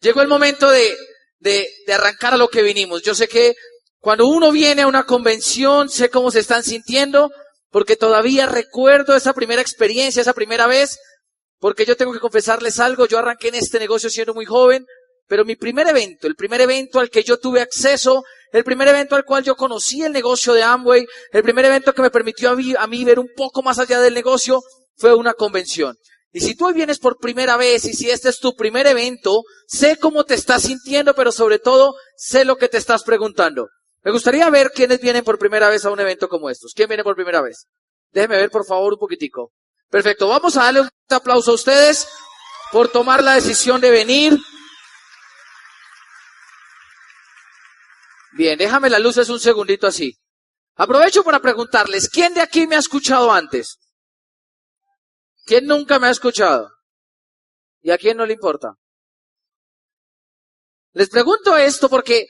Llegó el momento de arrancar a lo que vinimos. Yo sé que cuando uno viene a una convención, sé cómo se están sintiendo, porque todavía recuerdo esa primera experiencia, esa primera vez, porque yo tengo que confesarles algo, yo arranqué en este negocio siendo muy joven, pero mi primer evento, el primer evento al que yo tuve acceso, el primer evento al cual yo conocí el negocio de Amway, el primer evento que me permitió a mí ver un poco más allá del negocio, fue una convención. Y si tú hoy vienes por primera vez y si este es tu primer evento, sé cómo te estás sintiendo, pero sobre todo sé lo que te estás preguntando. Me gustaría ver quiénes vienen por primera vez a un evento como estos. ¿Quién viene por primera vez? Déjenme ver, por favor, un poquitico. Perfecto, vamos a darle un aplauso a ustedes por tomar la decisión de venir. Bien, déjame las luces un segundito así. Aprovecho para preguntarles, ¿quién de aquí me ha escuchado antes? ¿Quién nunca me ha escuchado? ¿Y a quién no le importa? Les pregunto esto porque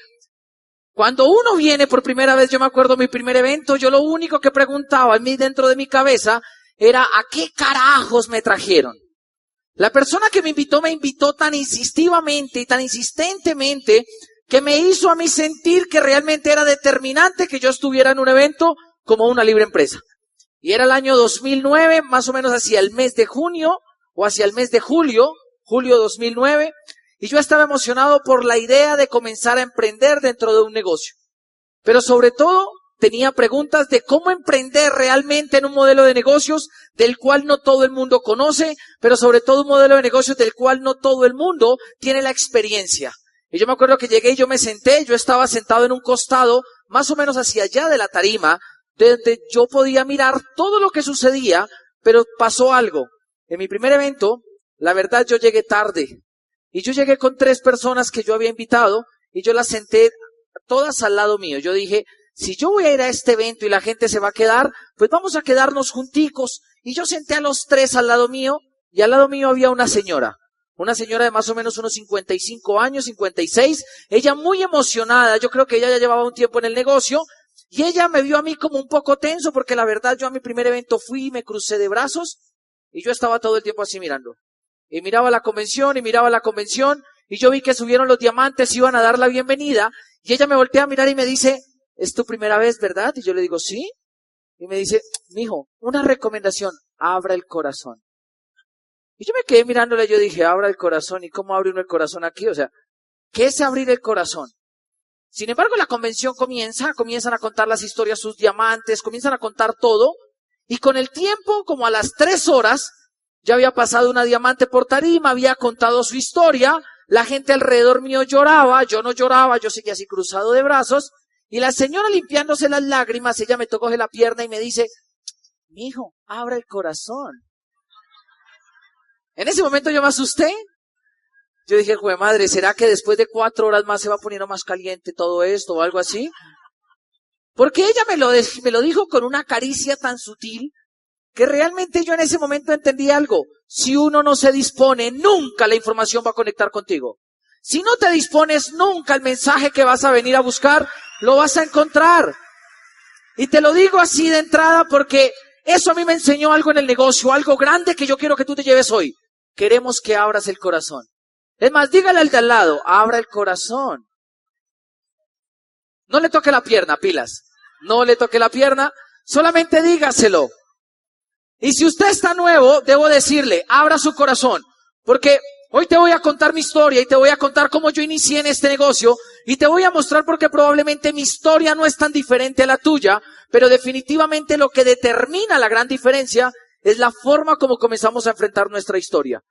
cuando uno viene por primera vez, yo me acuerdo mi primer evento, yo lo único que preguntaba en mí dentro de mi cabeza era ¿a qué carajos me trajeron? La persona que me invitó tan insistivamente y tan insistentemente que me hizo a mí sentir que realmente era determinante que yo estuviera en un evento como una libre empresa. Y era el año 2009, más o menos hacia el mes de junio o hacia el mes de julio 2009, y yo estaba emocionado por la idea de comenzar a emprender dentro de un negocio. Pero sobre todo tenía preguntas de cómo emprender realmente en un modelo de negocios del cual no todo el mundo conoce, pero sobre todo un modelo de negocios del cual no todo el mundo tiene la experiencia. Y yo me acuerdo que llegué y yo me senté, yo estaba sentado en un costado, más o menos hacia allá de la tarima, donde yo podía mirar todo lo que sucedía, pero pasó algo. En mi primer evento, la verdad yo llegué tarde. Y yo llegué con 3 personas que yo había invitado, y yo las senté todas al lado mío. Yo dije, si yo voy a ir a este evento y la gente se va a quedar, pues vamos a quedarnos junticos. Y yo senté a los 3 al lado mío, y al lado mío había una señora de más o menos unos 55 años, 56, ella muy emocionada, yo creo que ella ya llevaba un tiempo en el negocio, y ella me vio a mí como un poco tenso, porque la verdad yo a mi primer evento fui y me crucé de brazos, y yo estaba todo el tiempo así mirando. Y miraba la convención, y yo vi que subieron los diamantes, iban a dar la bienvenida, y ella me voltea a mirar y me dice, ¿es tu primera vez, verdad? Y yo le digo, sí. Y me dice, mijo, una recomendación, abra el corazón. Y yo me quedé mirándole, yo dije, abra el corazón, ¿y cómo abre uno el corazón aquí? O sea, ¿qué es abrir el corazón? Sin embargo, la convención comienzan a contar las historias, sus diamantes, comienzan a contar todo, y con el tiempo, como a las 3 horas, ya había pasado una diamante por tarima, había contado su historia, la gente alrededor mío lloraba, yo no lloraba, yo seguía así cruzado de brazos, y la señora limpiándose las lágrimas, ella me tocó de la pierna y me dice, mijo, abra el corazón. En ese momento yo me asusté. Yo dije, jue madre, ¿será que después de 4 horas más se va poniendo más caliente todo esto o algo así? Porque ella me lo dijo con una caricia tan sutil que realmente yo en ese momento entendí algo. Si uno no se dispone, nunca la información va a conectar contigo. Si no te dispones, nunca el mensaje que vas a venir a buscar lo vas a encontrar. Y te lo digo así de entrada porque eso a mí me enseñó algo en el negocio, algo grande que yo quiero que tú te lleves hoy. Queremos que abras el corazón. Es más, dígale al de al lado, abra el corazón. No le toque la pierna, pilas. No le toque la pierna, solamente dígaselo. Y si usted está nuevo, debo decirle, abra su corazón. Porque hoy te voy a contar mi historia y te voy a contar cómo yo inicié en este negocio. Y te voy a mostrar porque probablemente mi historia no es tan diferente a la tuya, pero definitivamente lo que determina la gran diferencia es la forma como comenzamos a enfrentar nuestra historia.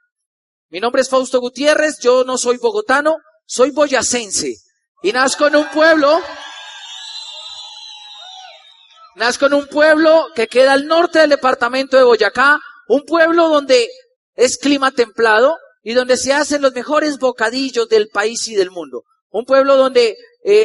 Mi nombre es Fausto Gutiérrez, yo no soy bogotano, soy boyacense. Y nazco en un pueblo que queda al norte del departamento de Boyacá, un pueblo donde es clima templado y donde se hacen los mejores bocadillos del país y del mundo. Un pueblo donde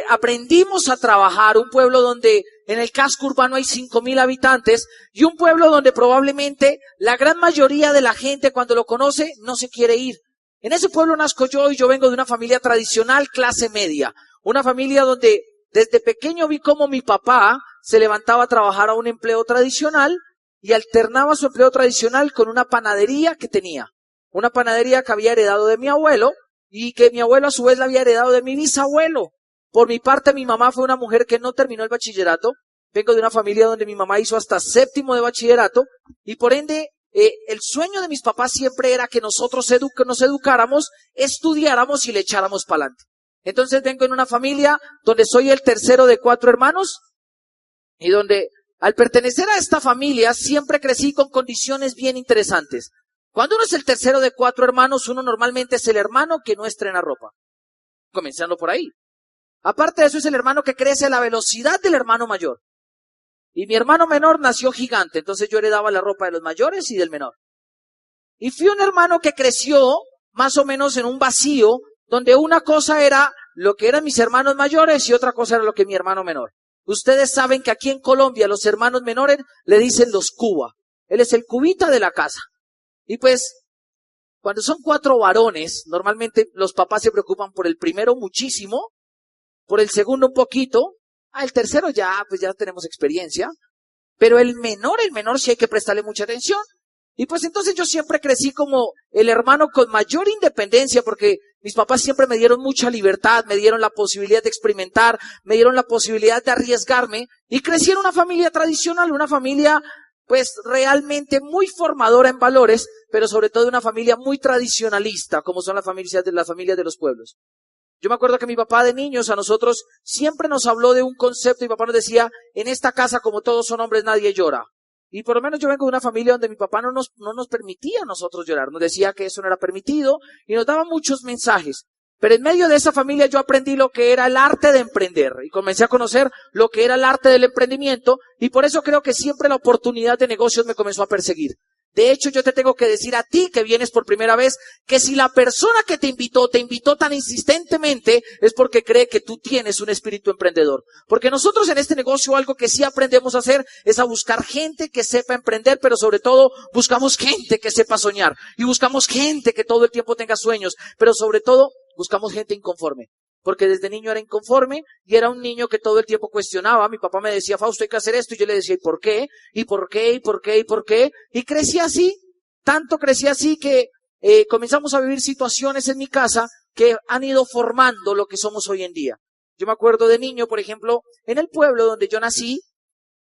aprendimos a trabajar, un pueblo donde en el casco urbano hay 5,000 habitantes y un pueblo donde probablemente la gran mayoría de la gente cuando lo conoce no se quiere ir. En ese pueblo nazco yo y yo vengo de una familia tradicional clase media, una familia donde desde pequeño vi cómo mi papá se levantaba a trabajar a un empleo tradicional y alternaba su empleo tradicional con una panadería que tenía. Una panadería que había heredado de mi abuelo y que mi abuelo a su vez la había heredado de mi bisabuelo. Por mi parte, mi mamá fue una mujer que no terminó el bachillerato. Vengo de una familia donde mi mamá hizo hasta 7º de bachillerato y por ende el sueño de mis papás siempre era que nosotros nos educáramos, estudiáramos y le echáramos para adelante. Entonces vengo en una familia donde soy el tercero de 4 hermanos y donde al pertenecer a esta familia siempre crecí con condiciones bien interesantes. Cuando uno es el tercero de 4 hermanos, uno normalmente es el hermano que no estrena ropa. Comenzando por ahí. Aparte de eso es el hermano que crece a la velocidad del hermano mayor. Y mi hermano menor nació gigante, entonces yo heredaba la ropa de los mayores y del menor. Y fui un hermano que creció más o menos en un vacío, donde una cosa era lo que eran mis hermanos mayores y otra cosa era lo que mi hermano menor. Ustedes saben que aquí en Colombia los hermanos menores le dicen los cuba. Él es el cubita de la casa. Y pues, cuando son 4 varones, normalmente los papás se preocupan por el primero muchísimo, por el segundo un poquito, el tercero ya, pues ya tenemos experiencia, pero el menor sí hay que prestarle mucha atención. Y pues entonces yo siempre crecí como el hermano con mayor independencia, porque mis papás siempre me dieron mucha libertad, me dieron la posibilidad de experimentar, me dieron la posibilidad de arriesgarme, y crecí en una familia tradicional, una familia pues realmente muy formadora en valores, pero sobre todo una familia muy tradicionalista, como son las familias de los pueblos. Yo me acuerdo que mi papá de niños a nosotros siempre nos habló de un concepto y mi papá nos decía, en esta casa como todos son hombres nadie llora. Y por lo menos yo vengo de una familia donde mi papá no nos permitía a nosotros llorar, nos decía que eso no era permitido y nos daba muchos mensajes. Pero en medio de esa familia yo aprendí lo que era el arte de emprender y comencé a conocer lo que era el arte del emprendimiento y por eso creo que siempre la oportunidad de negocios me comenzó a perseguir. De hecho, yo te tengo que decir a ti que vienes por primera vez que si la persona que te invitó tan insistentemente es porque cree que tú tienes un espíritu emprendedor. Porque nosotros en este negocio algo que sí aprendemos a hacer es a buscar gente que sepa emprender, pero sobre todo buscamos gente que sepa soñar y buscamos gente que todo el tiempo tenga sueños, pero sobre todo buscamos gente inconforme. Porque desde niño era inconforme y era un niño que todo el tiempo cuestionaba. Mi papá me decía, Fausto, hay que hacer esto. Y yo le decía, ¿y por qué? ¿Y por qué? ¿Y por qué? ¿Y por qué? Y crecí así, tanto crecí así que comenzamos a vivir situaciones en mi casa que han ido formando lo que somos hoy en día. Yo me acuerdo de niño, por ejemplo, en el pueblo donde yo nací,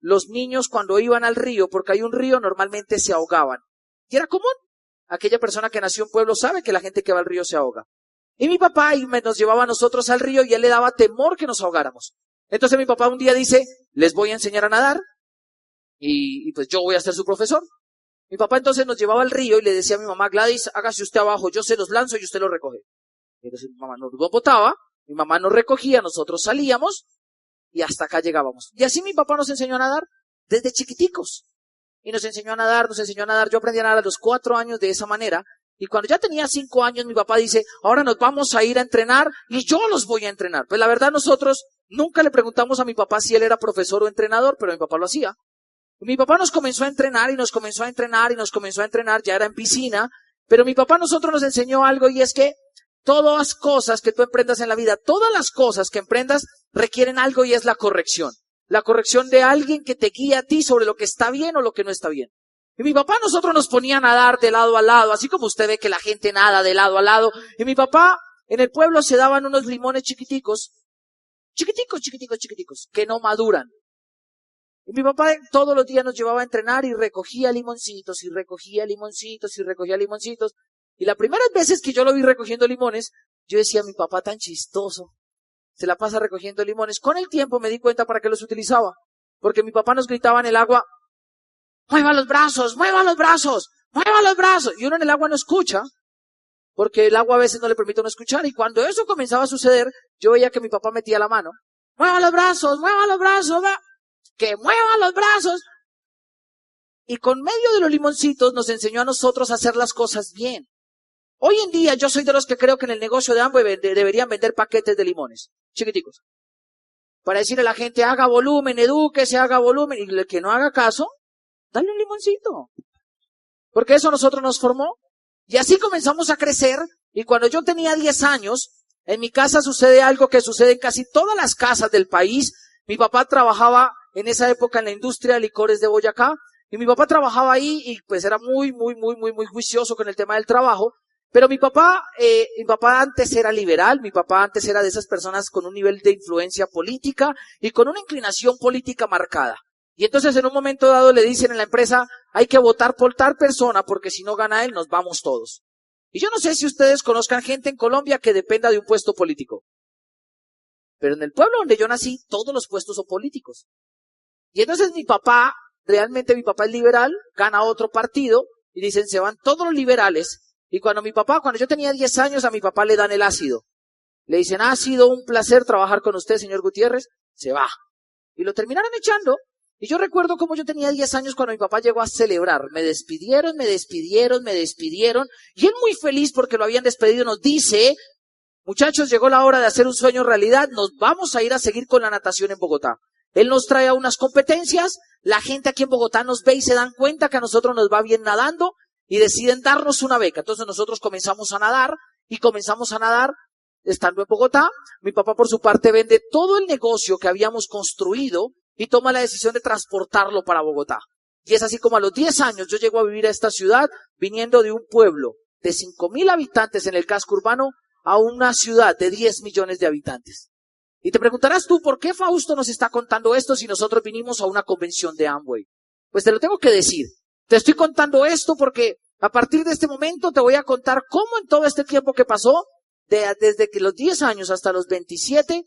los niños cuando iban al río, porque hay un río, normalmente se ahogaban. Y era común. Aquella persona que nació en pueblo sabe que la gente que va al río se ahoga. Y mi papá nos llevaba a nosotros al río y él le daba temor que nos ahogáramos. Entonces mi papá un día dice, les voy a enseñar a nadar y pues yo voy a ser su profesor. Mi papá entonces nos llevaba al río y le decía a mi mamá, Gladys, hágase usted abajo, yo se los lanzo y usted los recoge. Entonces mi mamá nos botaba, mi mamá nos recogía, nosotros salíamos y hasta acá llegábamos. Y así mi papá nos enseñó a nadar desde chiquiticos. Y nos enseñó a nadar. Yo aprendí a nadar a los 4 años de esa manera. Y cuando ya tenía 5 años, mi papá dice, ahora nos vamos a ir a entrenar y yo los voy a entrenar. Pues la verdad nosotros nunca le preguntamos a mi papá si él era profesor o entrenador, pero mi papá lo hacía. Y mi papá nos comenzó a entrenar y nos comenzó a entrenar y nos comenzó a entrenar, ya era en piscina, pero mi papá a nosotros nos enseñó algo y es que todas las cosas que tú emprendas en la vida, todas las cosas que emprendas requieren algo y es la corrección. La corrección de alguien que te guía a ti sobre lo que está bien o lo que no está bien. Y mi papá a nosotros nos ponía a nadar de lado a lado, así como usted ve que la gente nada de lado a lado. Y mi papá, en el pueblo se daban unos limones chiquiticos, que no maduran. Y mi papá todos los días nos llevaba a entrenar y recogía limoncitos, y recogía limoncitos, y recogía limoncitos. Y las primeras veces que yo lo vi recogiendo limones, yo decía, mi papá tan chistoso, se la pasa recogiendo limones. Con el tiempo me di cuenta para qué los utilizaba. Porque mi papá nos gritaba en el agua, mueva los brazos, mueva los brazos, mueva los brazos. Y uno en el agua no escucha, porque el agua a veces no le permite a uno escuchar. Y cuando eso comenzaba a suceder, yo veía que mi papá metía la mano. Mueva los brazos, que mueva los brazos. Y con medio de los limoncitos nos enseñó a nosotros a hacer las cosas bien. Hoy en día yo soy de los que creo que en el negocio de Amway deberían vender paquetes de limones, chiquiticos. Para decirle a la gente, haga volumen, edúquese, haga volumen. Y el que no haga caso, dale un limoncito. Porque eso a nosotros nos formó. Y así comenzamos a crecer. Y cuando yo tenía 10 años, en mi casa sucede algo que sucede en casi todas las casas del país. Mi papá trabajaba en esa época en la industria de licores de Boyacá. Y mi papá trabajaba ahí y pues era muy juicioso con el tema del trabajo. Pero mi papá antes era liberal, mi papá antes era de esas personas con un nivel de influencia política y con una inclinación política marcada. Y entonces en un momento dado le dicen en la empresa, hay que votar por tal persona porque si no gana él nos vamos todos. Y yo no sé si ustedes conozcan gente en Colombia que dependa de un puesto político. Pero en el pueblo donde yo nací, todos los puestos son políticos. Y entonces realmente mi papá es liberal, gana otro partido y dicen, se van todos los liberales. Y cuando yo tenía 10 años, a mi papá le dan el ácido. Le dicen, ha sido un placer trabajar con usted, señor Gutiérrez. Se va. Y lo terminaron echando. Y yo recuerdo cómo yo tenía 10 años cuando mi papá llegó a celebrar. Me despidieron. Y él muy feliz porque lo habían despedido nos dice, muchachos, llegó la hora de hacer un sueño realidad. Nos vamos a ir a seguir con la natación en Bogotá. Él nos trae a unas competencias. La gente aquí en Bogotá nos ve y se dan cuenta que a nosotros nos va bien nadando. Y deciden darnos una beca. Entonces nosotros comenzamos a nadar estando en Bogotá. Mi papá por su parte vende todo el negocio que habíamos construido y toma la decisión de transportarlo para Bogotá. Y es así como a los 10 años yo llego a vivir a esta ciudad viniendo de un pueblo de 5,000 habitantes en el casco urbano a una ciudad de 10 millones de habitantes. Y te preguntarás tú, ¿por qué Fausto nos está contando esto si nosotros vinimos a una convención de Amway? Pues te lo tengo que decir. Te estoy contando esto porque a partir de este momento te voy a contar cómo en todo este tiempo que pasó, desde que los 10 años hasta los 27,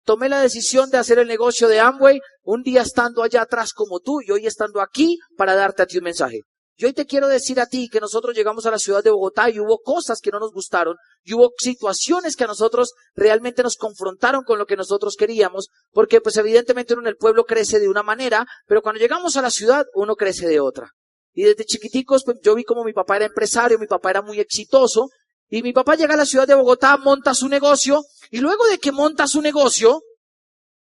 tomé la decisión de hacer el negocio de Amway, un día estando allá atrás como tú y hoy estando aquí para darte a ti un mensaje. Y hoy te quiero decir a ti que nosotros llegamos a la ciudad de Bogotá y hubo cosas que no nos gustaron y hubo situaciones que a nosotros realmente nos confrontaron con lo que nosotros queríamos, porque pues evidentemente uno en el pueblo crece de una manera, pero cuando llegamos a la ciudad uno crece de otra. Y desde chiquiticos, pues yo vi como mi papá era empresario, mi papá era muy exitoso, y mi papá llega a la ciudad de Bogotá, monta su negocio, y luego de que monta su negocio,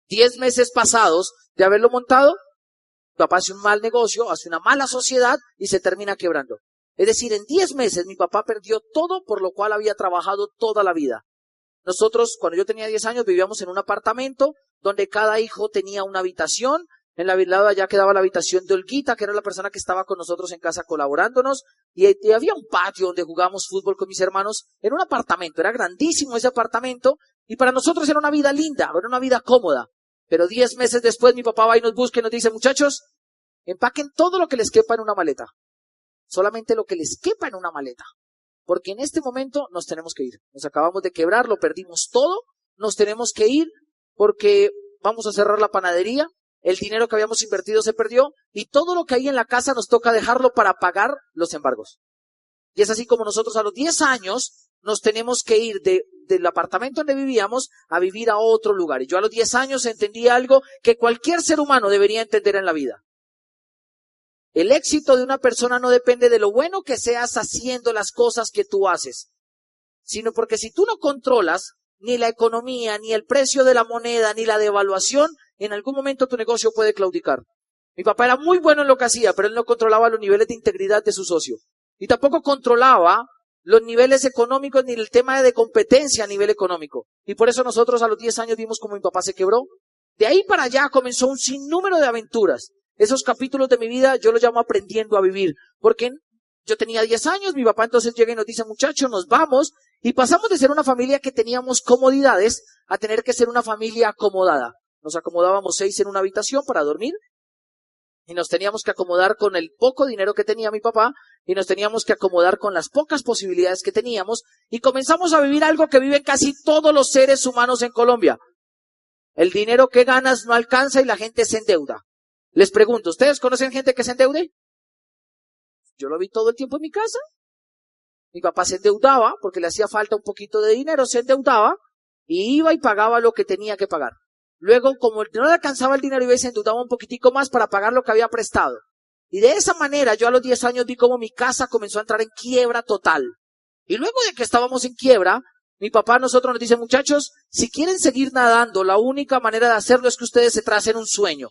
10 meses pasados de haberlo montado, mi papá hace un mal negocio, hace una mala sociedad y se termina quebrando. Es decir, en 10 meses mi papá perdió todo por lo cual había trabajado toda la vida. Nosotros, cuando yo tenía 10 años, vivíamos en un apartamento donde cada hijo tenía una habitación. En la lado allá quedaba la habitación de Olguita, que era la persona que estaba con nosotros en casa colaborándonos, y había un patio donde jugábamos fútbol con mis hermanos, en un apartamento, era grandísimo ese apartamento, y para nosotros era una vida linda, era una vida cómoda. Pero 10 meses después mi papá va y nos busca y nos dice, muchachos, empaquen todo lo que les quepa en una maleta, solamente lo que les quepa en una maleta, porque en este momento nos tenemos que ir, nos acabamos de quebrar, lo perdimos todo, nos tenemos que ir porque vamos a cerrar la panadería. El dinero que habíamos invertido se perdió y todo lo que hay en la casa nos toca dejarlo para pagar los embargos. Y es así como nosotros a los 10 años nos tenemos que ir del apartamento donde vivíamos a vivir a otro lugar. Y yo a los 10 años entendí algo que cualquier ser humano debería entender en la vida. El éxito de una persona no depende de lo bueno que seas haciendo las cosas que tú haces, sino porque si tú no controlas ni la economía, ni el precio de la moneda, ni la devaluación, en algún momento tu negocio puede claudicar. Mi papá era muy bueno en lo que hacía, pero él no controlaba los niveles de integridad de su socio. Y tampoco controlaba los niveles económicos ni el tema de competencia a nivel económico. Y por eso nosotros a los 10 años vimos cómo mi papá se quebró. De ahí para allá comenzó un sinnúmero de aventuras. Esos capítulos de mi vida yo los llamo aprendiendo a vivir. Porque yo tenía 10 años, mi papá entonces llega y nos dice, muchachos, nos vamos. Y pasamos de ser una familia que teníamos comodidades a tener que ser una familia acomodada. Nos acomodábamos 6 en una habitación para dormir y nos teníamos que acomodar con el poco dinero que tenía mi papá y nos teníamos que acomodar con las pocas posibilidades que teníamos y comenzamos a vivir algo que viven casi todos los seres humanos en Colombia. El dinero que ganas no alcanza y la gente se endeuda. Les pregunto, ¿ustedes conocen gente que se endeude? Yo lo vi todo el tiempo en mi casa. Mi papá se endeudaba porque le hacía falta un poquito de dinero, se endeudaba y iba y pagaba lo que tenía que pagar. Luego, como no le alcanzaba el dinero, iba y se endeudaba un poquitico más para pagar lo que había prestado. Y de esa manera, yo a los 10 años vi cómo mi casa comenzó a entrar en quiebra total. Y luego de que estábamos en quiebra, mi papá a nosotros nos dice, muchachos, si quieren seguir nadando, la única manera de hacerlo es que ustedes se tracen un sueño.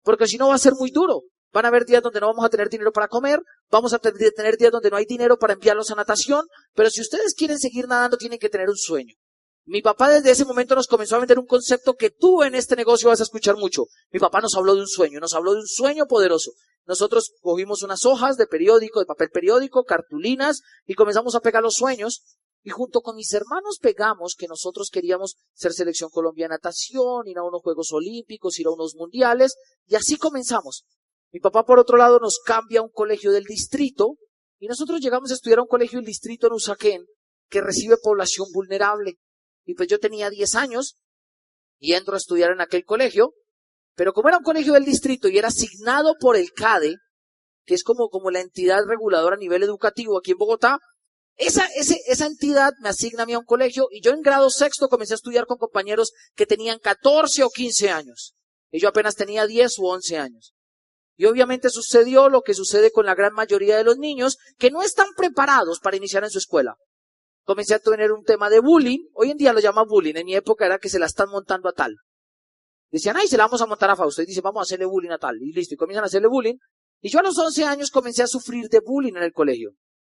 Porque si no va a ser muy duro. Van a haber días donde no vamos a tener dinero para comer, vamos a tener días donde no hay dinero para enviarlos a natación, pero si ustedes quieren seguir nadando, tienen que tener un sueño. Mi papá desde ese momento nos comenzó a vender un concepto que tú en este negocio vas a escuchar mucho. Mi papá nos habló de un sueño poderoso. Nosotros cogimos unas hojas de periódico, de papel periódico, cartulinas, y comenzamos a pegar los sueños. Y junto con mis hermanos pegamos que nosotros queríamos ser selección Colombia de natación, ir a unos Juegos Olímpicos, ir a unos mundiales, y así comenzamos. Mi papá, por otro lado, nos cambia a un colegio del distrito, y nosotros llegamos a estudiar a un colegio del distrito en Usaquén, que recibe población vulnerable. Y pues yo tenía 10 años y entro a estudiar en aquel colegio, pero como era un colegio del distrito y era asignado por el CADE, que es como la entidad reguladora a nivel educativo aquí en Bogotá, esa entidad me asigna a mí a un colegio y yo en grado sexto comencé a estudiar con compañeros que tenían 14 o 15 años. Y yo apenas tenía 10 u 11 años. Y obviamente sucedió lo que sucede con la gran mayoría de los niños que no están preparados para iniciar en su escuela. Comencé a tener un tema de bullying. Hoy en día lo llaman bullying. En mi época era que se la están montando a tal. Decían, ay, se la vamos a montar a Fausto. Y dice, vamos a hacerle bullying a tal. Y listo. Y comienzan a hacerle bullying. Y yo a los 11 años comencé a sufrir de bullying en el colegio.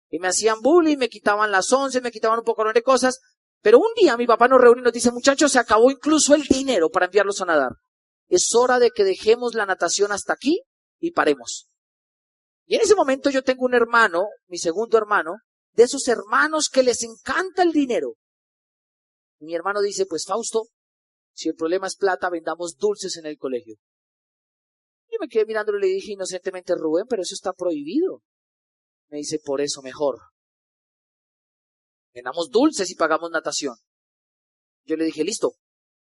Y me hacían bullying, me quitaban las 11, me quitaban un poco de cosas. Pero un día mi papá nos reúne y nos dice, muchachos, se acabó incluso el dinero para enviarlos a nadar. Es hora de que dejemos la natación hasta aquí y paremos. Y en ese momento yo tengo un hermano, mi segundo hermano, de esos hermanos que les encanta el dinero. Y mi hermano dice, pues Fausto, si el problema es plata, vendamos dulces en el colegio. Yo me quedé mirándolo y le dije inocentemente, Rubén, pero eso está prohibido. Me dice, por eso mejor. Vendamos dulces y pagamos natación. Yo le dije, listo,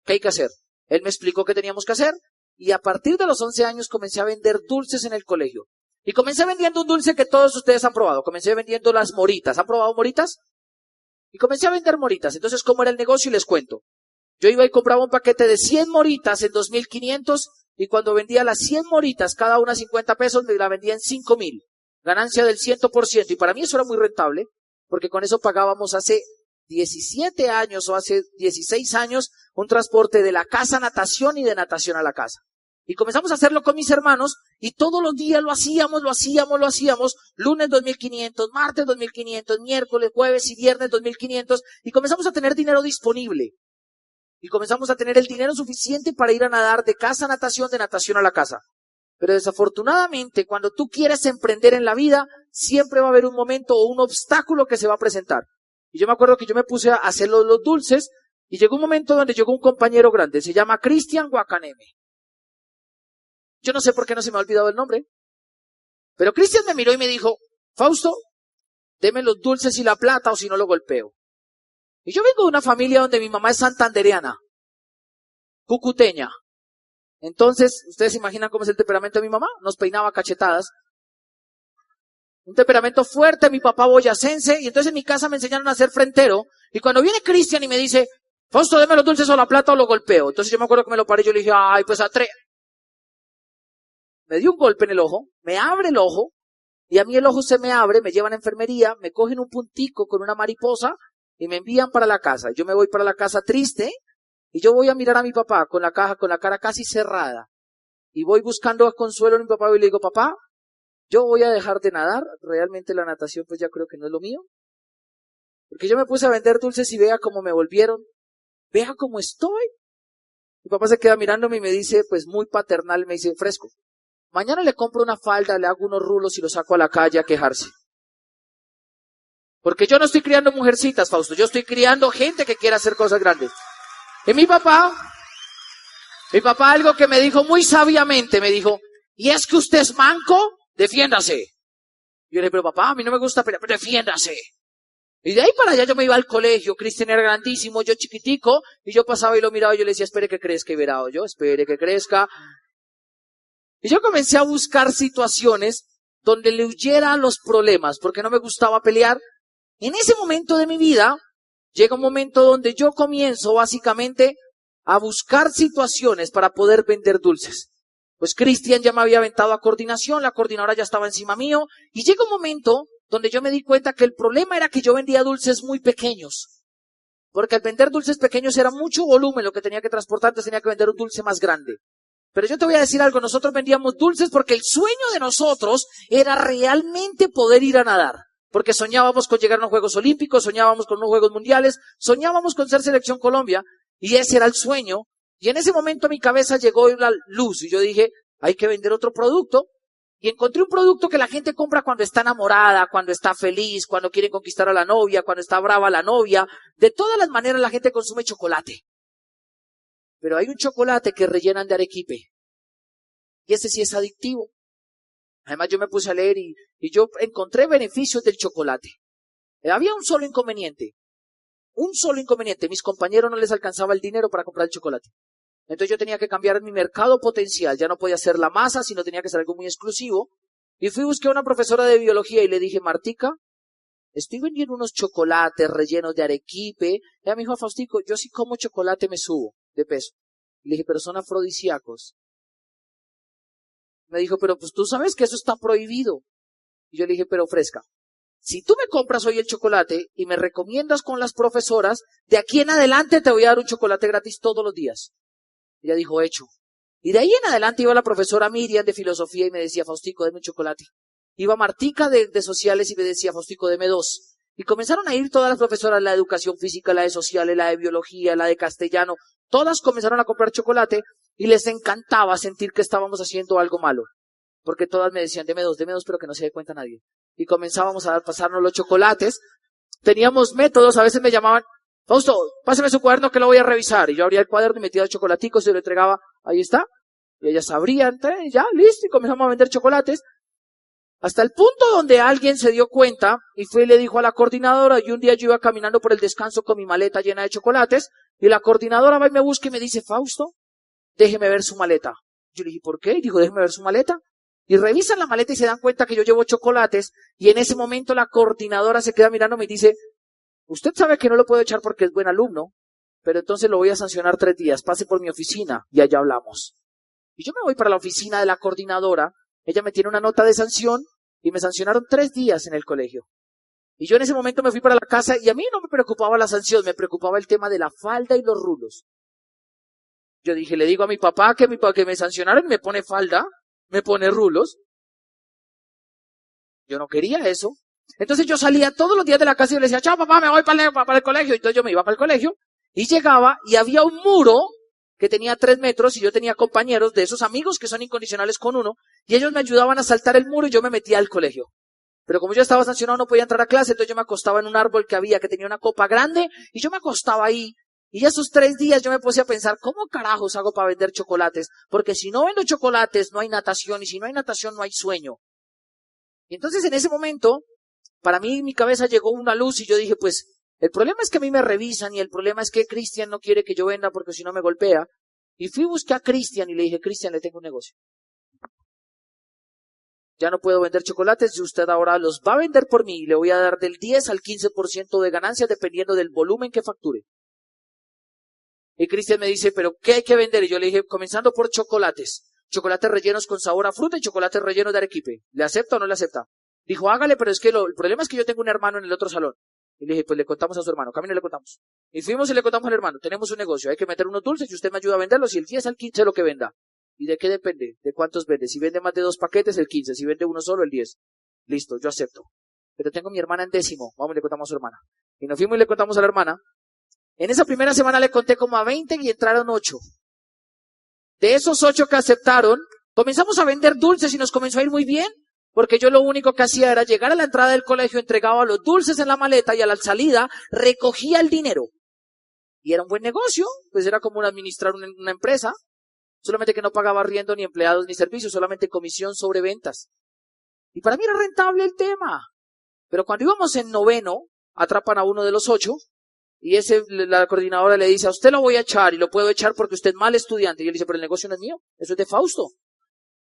¿qué hay que hacer? Él me explicó qué teníamos que hacer y a partir de los 11 años comencé a vender dulces en el colegio. Y comencé vendiendo un dulce que todos ustedes han probado. Comencé vendiendo las moritas. ¿Han probado moritas? Y comencé a vender moritas. Entonces, ¿cómo era el negocio? Y les cuento. Yo iba y compraba un paquete de 100 moritas en 2.500 y cuando vendía las 100 moritas, cada una 50 pesos, me la vendía en 5.000. Ganancia del 100%. Y para mí eso era muy rentable porque con eso pagábamos hace 17 años o hace 16 años un transporte de la casa a natación y de natación a la casa. Y comenzamos a hacerlo con mis hermanos y todos los días lo hacíamos. Lunes 2.500, martes 2.500, miércoles, jueves y viernes 2.500 y comenzamos a tener dinero disponible. Y comenzamos a tener el dinero suficiente para ir a nadar de casa a natación, de natación a la casa. Pero desafortunadamente, cuando tú quieres emprender en la vida, siempre va a haber un momento o un obstáculo que se va a presentar. Y yo me acuerdo que yo me puse a hacer los dulces y llegó un momento donde llegó un compañero grande, se llama Cristian Guacaneme. Yo no sé por qué no se me ha olvidado el nombre. Pero Cristian me miró y me dijo, Fausto, deme los dulces y la plata o si no lo golpeo. Y yo vengo de una familia donde mi mamá es santandereana, cucuteña. Entonces, ¿ustedes se imaginan cómo es el temperamento de mi mamá? Nos peinaba cachetadas. Un temperamento fuerte, mi papá boyacense, y entonces en mi casa me enseñaron a ser frentero. Y cuando viene Cristian y me dice, Fausto, deme los dulces o la plata o lo golpeo. Entonces yo me acuerdo que me lo paré y yo le dije, ay, pues me dio un golpe en el ojo, me abre el ojo, y a mí el ojo se me abre, me llevan a enfermería, me cogen un puntico con una mariposa y me envían para la casa. Yo me voy para la casa triste y yo voy a mirar a mi papá con la cara casi cerrada. Y voy buscando consuelo en mi papá y le digo, papá, yo voy a dejar de nadar, realmente la natación pues ya creo que no es lo mío. Porque yo me puse a vender dulces y vea cómo me volvieron, vea cómo estoy. Mi papá se queda mirándome y me dice, pues muy paternal, me dice, Fresco, mañana le compro una falda, le hago unos rulos y lo saco a la calle a quejarse. Porque yo no estoy criando mujercitas, Fausto, yo estoy criando gente que quiera hacer cosas grandes. Y mi papá algo que me dijo muy sabiamente, me dijo, ¿y es que usted es manco? Defiéndase. Yo le dije, pero papá, a mí no me gusta pelear, pero defiéndase. Y de ahí para allá yo me iba al colegio, Cristian era grandísimo, yo chiquitico, y yo pasaba y lo miraba y yo le decía, espere que crezca, y verá, yo, espere que crezca. Y yo comencé a buscar situaciones donde le huyera a los problemas, porque no me gustaba pelear. En ese momento de mi vida, llega un momento donde yo comienzo básicamente a buscar situaciones para poder vender dulces. Pues Cristian ya me había aventado a coordinación, la coordinadora ya estaba encima mío, y llega un momento donde yo me di cuenta que el problema era que yo vendía dulces muy pequeños. Porque al vender dulces pequeños era mucho volumen lo que tenía que transportar, entonces tenía que vender un dulce más grande. Pero yo te voy a decir algo, nosotros vendíamos dulces porque el sueño de nosotros era realmente poder ir a nadar. porque soñábamos con llegar a unos Juegos Olímpicos, soñábamos con unos Juegos Mundiales, soñábamos con ser Selección Colombia, y ese era el sueño. Y en ese momento a mi cabeza llegó la luz, y yo dije, hay que vender otro producto. Y encontré un producto que la gente compra cuando está enamorada, cuando está feliz, cuando quiere conquistar a la novia, cuando está brava la novia. De todas las maneras la gente consume chocolate. Pero hay un chocolate que rellenan de arequipe. Y ese sí es adictivo. Además yo me puse a leer y yo encontré beneficios del chocolate. Había un solo inconveniente. Un solo inconveniente. Mis compañeros no les alcanzaba el dinero para comprar el chocolate. Entonces yo tenía que cambiar mi mercado potencial. Ya no podía ser la masa, sino tenía que ser algo muy exclusivo. Y fui a buscar a una profesora de biología y le dije, Martica, estoy vendiendo unos chocolates rellenos de arequipe. Ella me dijo, Faustico, yo si como chocolate me subo de peso. Le dije, pero son afrodisíacos. Me dijo, pero pues tú sabes que eso está prohibido. Y yo le dije, pero fresca. Si tú me compras hoy el chocolate y me recomiendas con las profesoras, de aquí en adelante te voy a dar un chocolate gratis todos los días. Ella dijo, hecho. Y de ahí en adelante iba la profesora Miriam de filosofía y me decía, Faustico, deme un chocolate. Iba Martica de sociales y me decía, Faustico, deme 2. Y comenzaron a ir todas las profesoras, la de educación física, la de sociales, la de biología, la de castellano. Todas comenzaron a comprar chocolate y les encantaba sentir que estábamos haciendo algo malo. Porque todas me decían, deme 2, pero que no se dé cuenta nadie. Y comenzábamos a pasarnos los chocolates. Teníamos métodos, a veces me llamaban, Fausto, pásame su cuaderno que lo voy a revisar. Y yo abría el cuaderno y metía los chocolaticos y lo entregaba, ahí está. Y ellas abrían, ya, listo, y comenzamos a vender chocolates. Hasta el punto donde alguien se dio cuenta y fue y le dijo a la coordinadora, y un día yo iba caminando por el descanso con mi maleta llena de chocolates, y la coordinadora va y me busca y me dice, Fausto, déjeme ver su maleta. Yo le dije, ¿por qué? Y dijo, déjeme ver su maleta. Y revisan la maleta y se dan cuenta que yo llevo chocolates, y en ese momento la coordinadora se queda mirándome y dice, usted sabe que no lo puedo echar porque es buen alumno, pero entonces lo voy a sancionar 3 días, pase por mi oficina y allá hablamos. Y yo me voy para la oficina de la coordinadora, ella me tiene una nota de sanción y me sancionaron 3 días en el colegio. Y yo en ese momento me fui para la casa y a mí no me preocupaba la sanción, me preocupaba el tema de la falda y los rulos. Yo dije, le digo a mi papá que me sancionaron y me pone falda, me pone rulos. Yo no quería eso. Entonces yo salía todos los días de la casa y le decía, chao papá, me voy para el colegio. Entonces yo me iba para el colegio y llegaba y había un muro que tenía 3 metros y yo tenía compañeros de esos amigos que son incondicionales con uno y ellos me ayudaban a saltar el muro y yo me metía al colegio. Pero como yo estaba sancionado no podía entrar a clase, entonces yo me acostaba en un árbol que tenía una copa grande y yo me acostaba ahí. Y esos 3 días yo me puse a pensar, ¿cómo carajos hago para vender chocolates? Porque si no vendo chocolates no hay natación y si no hay natación no hay sueño. Y entonces en ese momento, para mí en mi cabeza llegó una luz y yo dije, pues, el problema es que a mí me revisan y el problema es que Cristian no quiere que yo venda porque si no me golpea. Y fui a buscar a Cristian y le dije, Cristian, le tengo un negocio. Ya no puedo vender chocolates y usted ahora los va a vender por mí y le voy a dar del 10 al 15% de ganancias dependiendo del volumen que facture. Y Cristian me dice, ¿pero qué hay que vender? Y yo le dije, comenzando por chocolates. Chocolates rellenos con sabor a fruta y chocolates rellenos de arequipe. ¿Le acepta o no le acepta? Dijo, hágale, pero es que el problema es que yo tengo un hermano en el otro salón. Y le dije, pues le contamos a su hermano. Camino le contamos. Y fuimos y le contamos al hermano. Tenemos un negocio, hay que meter unos dulces y usted me ayuda a venderlos y el 10 al 15 lo que venda. ¿Y de qué depende? ¿De cuántos vende? Si vende más de 2 paquetes, el 15. Si vende uno solo, el 10. Listo, yo acepto. Pero tengo mi hermana en 10º. Vamos y le contamos a su hermana. Y nos fuimos y le contamos a la hermana. En esa primera semana le conté como a 20 y entraron 8. De esos 8 que aceptaron, comenzamos a vender dulces y nos comenzó a ir muy bien. Porque yo lo único que hacía era llegar a la entrada del colegio, entregaba los dulces en la maleta y a la salida recogía el dinero. Y era un buen negocio, pues era como administrar una empresa. Solamente que no pagaba arriendo ni empleados ni servicios, solamente comisión sobre ventas. Y para mí era rentable el tema. Pero cuando íbamos en 9º, atrapan a uno de los 8 y la coordinadora le dice, a usted lo voy a echar y lo puedo echar porque usted es mal estudiante. Y yo le dice, pero el negocio no es mío, eso es de Fausto.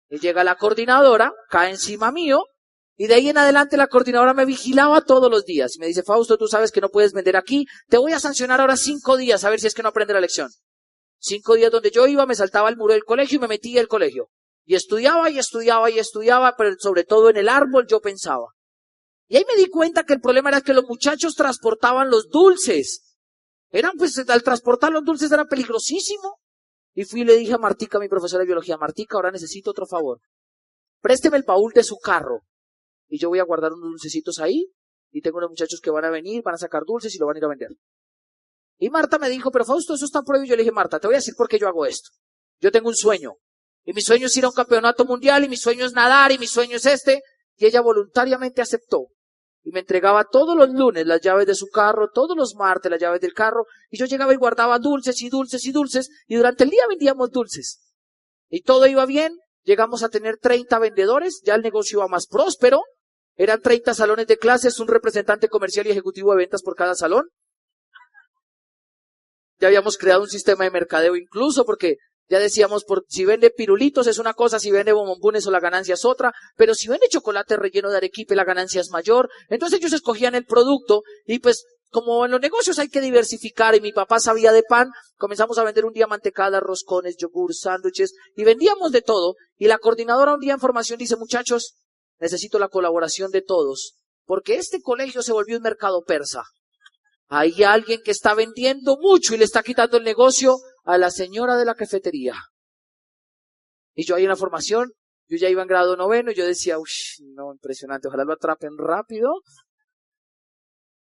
Y llega la coordinadora, cae encima mío y de ahí en adelante la coordinadora me vigilaba todos los días. Y me dice, Fausto, tú sabes que no puedes vender aquí, te voy a sancionar ahora 5 días a ver si es que no aprende la lección. 5 días donde yo iba, me saltaba el muro del colegio y me metía al colegio. Y estudiaba y estudiaba y estudiaba, pero sobre todo en el árbol yo pensaba. Y ahí me di cuenta que el problema era que los muchachos transportaban los dulces. Al transportar los dulces era peligrosísimo. Y fui y le dije a Martica, mi profesora de biología, Martica, ahora necesito otro favor. Présteme el baúl de su carro. Y yo voy a guardar unos dulcecitos ahí. y tengo unos muchachos que van a venir, van a sacar dulces y lo van a ir a vender. Y Marta me dijo, pero Fausto, eso está prohibido. Yo le dije, Marta, te voy a decir por qué yo hago esto. Yo tengo un sueño, y mi sueño es ir a un campeonato mundial, y mi sueño es nadar, y mi sueño es este. Y ella voluntariamente aceptó. Y me entregaba todos los lunes las llaves de su carro, todos los martes las llaves del carro, y yo llegaba y guardaba dulces y dulces y dulces, y durante el día vendíamos dulces. Y todo iba bien, llegamos a tener 30 vendedores, ya el negocio iba más próspero, eran 30 salones de clases, un representante comercial y ejecutivo de ventas por cada salón. Ya habíamos creado un sistema de mercadeo incluso, porque ya decíamos, si vende pirulitos es una cosa, si vende bombombones o la ganancia es otra, pero si vende chocolate relleno de arequipe la ganancia es mayor. Entonces ellos escogían el producto y pues como en los negocios hay que diversificar y mi papá sabía de pan, comenzamos a vender un día mantecadas, roscones, yogur, sándwiches y vendíamos de todo. Y la coordinadora un día en formación dice, muchachos, necesito la colaboración de todos, porque este colegio se volvió un mercado persa. Hay alguien que está vendiendo mucho y le está quitando el negocio a la señora de la cafetería. Y yo ahí en la formación, yo ya iba en grado 9 y yo decía, uff, no, impresionante, ojalá lo atrapen rápido.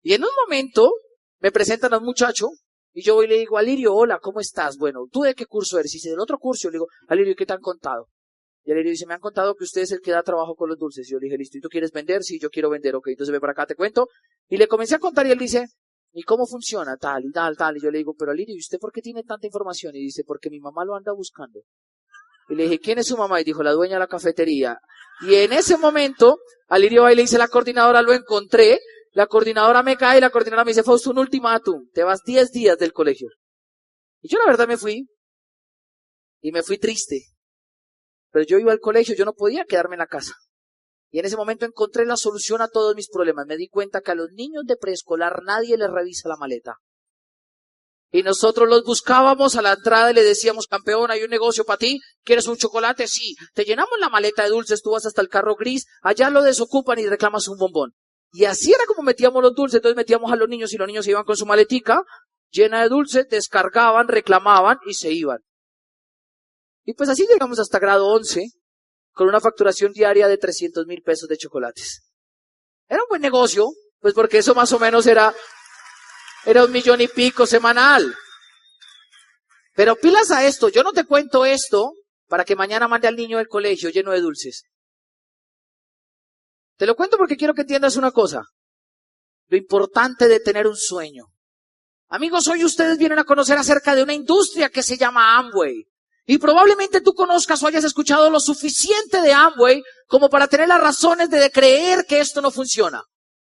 Y en un momento me presentan a un muchacho y yo voy y le digo, Alirio, hola, ¿cómo estás? Bueno, ¿tú de qué curso eres? Y dice, del otro curso. Yo le digo, Alirio, ¿qué te han contado? Y Alirio dice, me han contado que usted es el que da trabajo con los dulces. Y yo le dije, listo, ¿y tú quieres vender? Sí, yo quiero vender, ok, entonces ven para acá, te cuento. Y le comencé a contar y él dice, ¿y cómo funciona? Tal y tal, tal. Y yo le digo, pero Alirio, ¿y usted por qué tiene tanta información? Y dice, porque mi mamá lo anda buscando. Y le dije, ¿quién es su mamá? Y dijo, la dueña de la cafetería. Y en ese momento, Alirio va y le dice a la coordinadora, lo encontré. La coordinadora me cae y la coordinadora me dice, Fausto, un ultimátum, te vas 10 días del colegio. Y yo la verdad me fui. Y me fui triste. Pero yo iba al colegio, yo no podía quedarme en la casa. Y en ese momento encontré la solución a todos mis problemas. Me di cuenta que a los niños de preescolar nadie les revisa la maleta. Y nosotros los buscábamos a la entrada y le decíamos, campeón, hay un negocio para ti, ¿quieres un chocolate? Sí. Te llenamos la maleta de dulces, tú vas hasta el carro gris, allá lo desocupan y reclamas un bombón. Y así era como metíamos los dulces, entonces metíamos a los niños y los niños iban con su maletica llena de dulces, descargaban, reclamaban y se iban. Y pues así llegamos hasta grado 11, con una facturación diaria de 300,000 pesos de chocolates. Era un buen negocio, pues porque eso más o menos era 1,000,000 y pico semanal. Pero pilas a esto, yo no te cuento esto para que mañana mande al niño del colegio lleno de dulces. Te lo cuento porque quiero que entiendas una cosa. Lo importante de tener un sueño. Amigos, hoy ustedes vienen a conocer acerca de una industria que se llama Amway. Y probablemente tú conozcas o hayas escuchado lo suficiente de Amway como para tener las razones de creer que esto no funciona.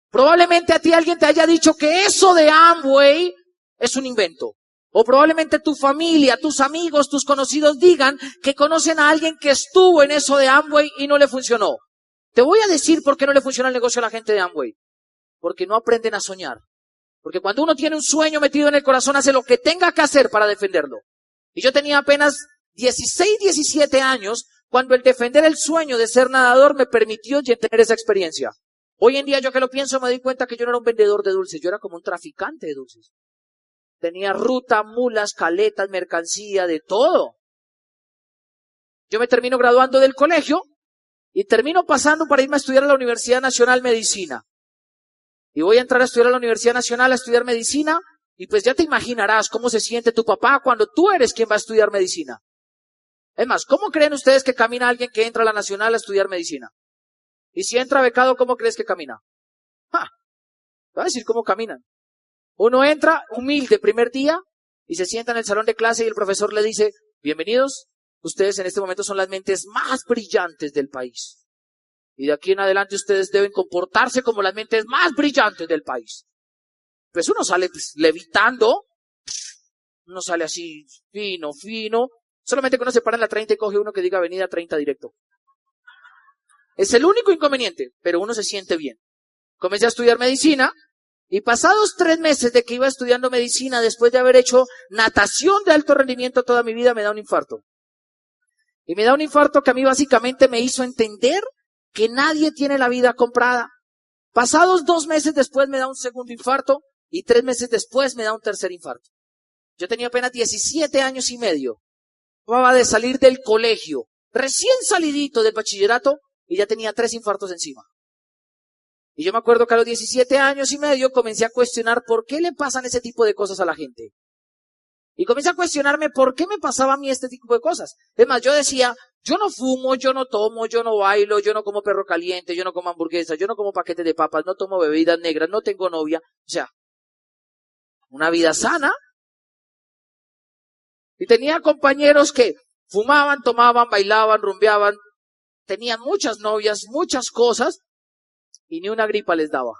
Probablemente a ti alguien te haya dicho que eso de Amway es un invento. O probablemente tu familia, tus amigos, tus conocidos digan que conocen a alguien que estuvo en eso de Amway y no le funcionó. Te voy a decir por qué no le funciona el negocio a la gente de Amway. Porque no aprenden a soñar. Porque cuando uno tiene un sueño metido en el corazón, hace lo que tenga que hacer para defenderlo. Y yo tenía apenas 16, 17 años cuando el defender el sueño de ser nadador me permitió tener esa experiencia. Hoy en día yo que lo pienso me doy cuenta que yo no era un vendedor de dulces, yo era como un traficante de dulces. Tenía ruta, mulas, caletas, mercancía, de todo. Yo me termino graduando del colegio y termino pasando para irme a estudiar a la Universidad Nacional Medicina. Y voy a entrar a estudiar a la Universidad Nacional a estudiar medicina y pues ya te imaginarás cómo se siente tu papá cuando tú eres quien va a estudiar medicina. Es más, ¿cómo creen ustedes que camina alguien que entra a la Nacional a estudiar medicina? Y si entra becado, ¿cómo crees que camina? Te voy a decir cómo caminan. Uno entra humilde primer día y se sienta en el salón de clase y el profesor le dice, bienvenidos, ustedes en este momento son las mentes más brillantes del país. Y de aquí en adelante ustedes deben comportarse como las mentes más brillantes del país. Pues uno sale levitando, uno sale así fino, fino. Solamente que uno se para en la 30 y coge uno que diga avenida 30 directo. Es el único inconveniente, pero uno se siente bien. Comencé a estudiar medicina y pasados 3 meses de que iba estudiando medicina, después de haber hecho natación de alto rendimiento toda mi vida, me da un infarto. Y me da un infarto que a mí básicamente me hizo entender que nadie tiene la vida comprada. Pasados 2 meses después me da un segundo infarto y 3 meses después me da un tercer infarto. Yo tenía apenas 17 años y medio. Acababa de salir del colegio, recién salidito del bachillerato y ya tenía 3 infartos encima. Y yo me acuerdo que a los 17 años y medio comencé a cuestionar por qué le pasan ese tipo de cosas a la gente. Y comencé a cuestionarme por qué me pasaba a mí este tipo de cosas. Es más, yo decía, yo no fumo, yo no tomo, yo no bailo, yo no como perro caliente, yo no como hamburguesas, yo no como paquetes de papas, no tomo bebidas negras, no tengo novia. O sea, una vida sana. Y tenía compañeros que fumaban, tomaban, bailaban, rumbeaban, tenían muchas novias, muchas cosas, y ni una gripa les daba.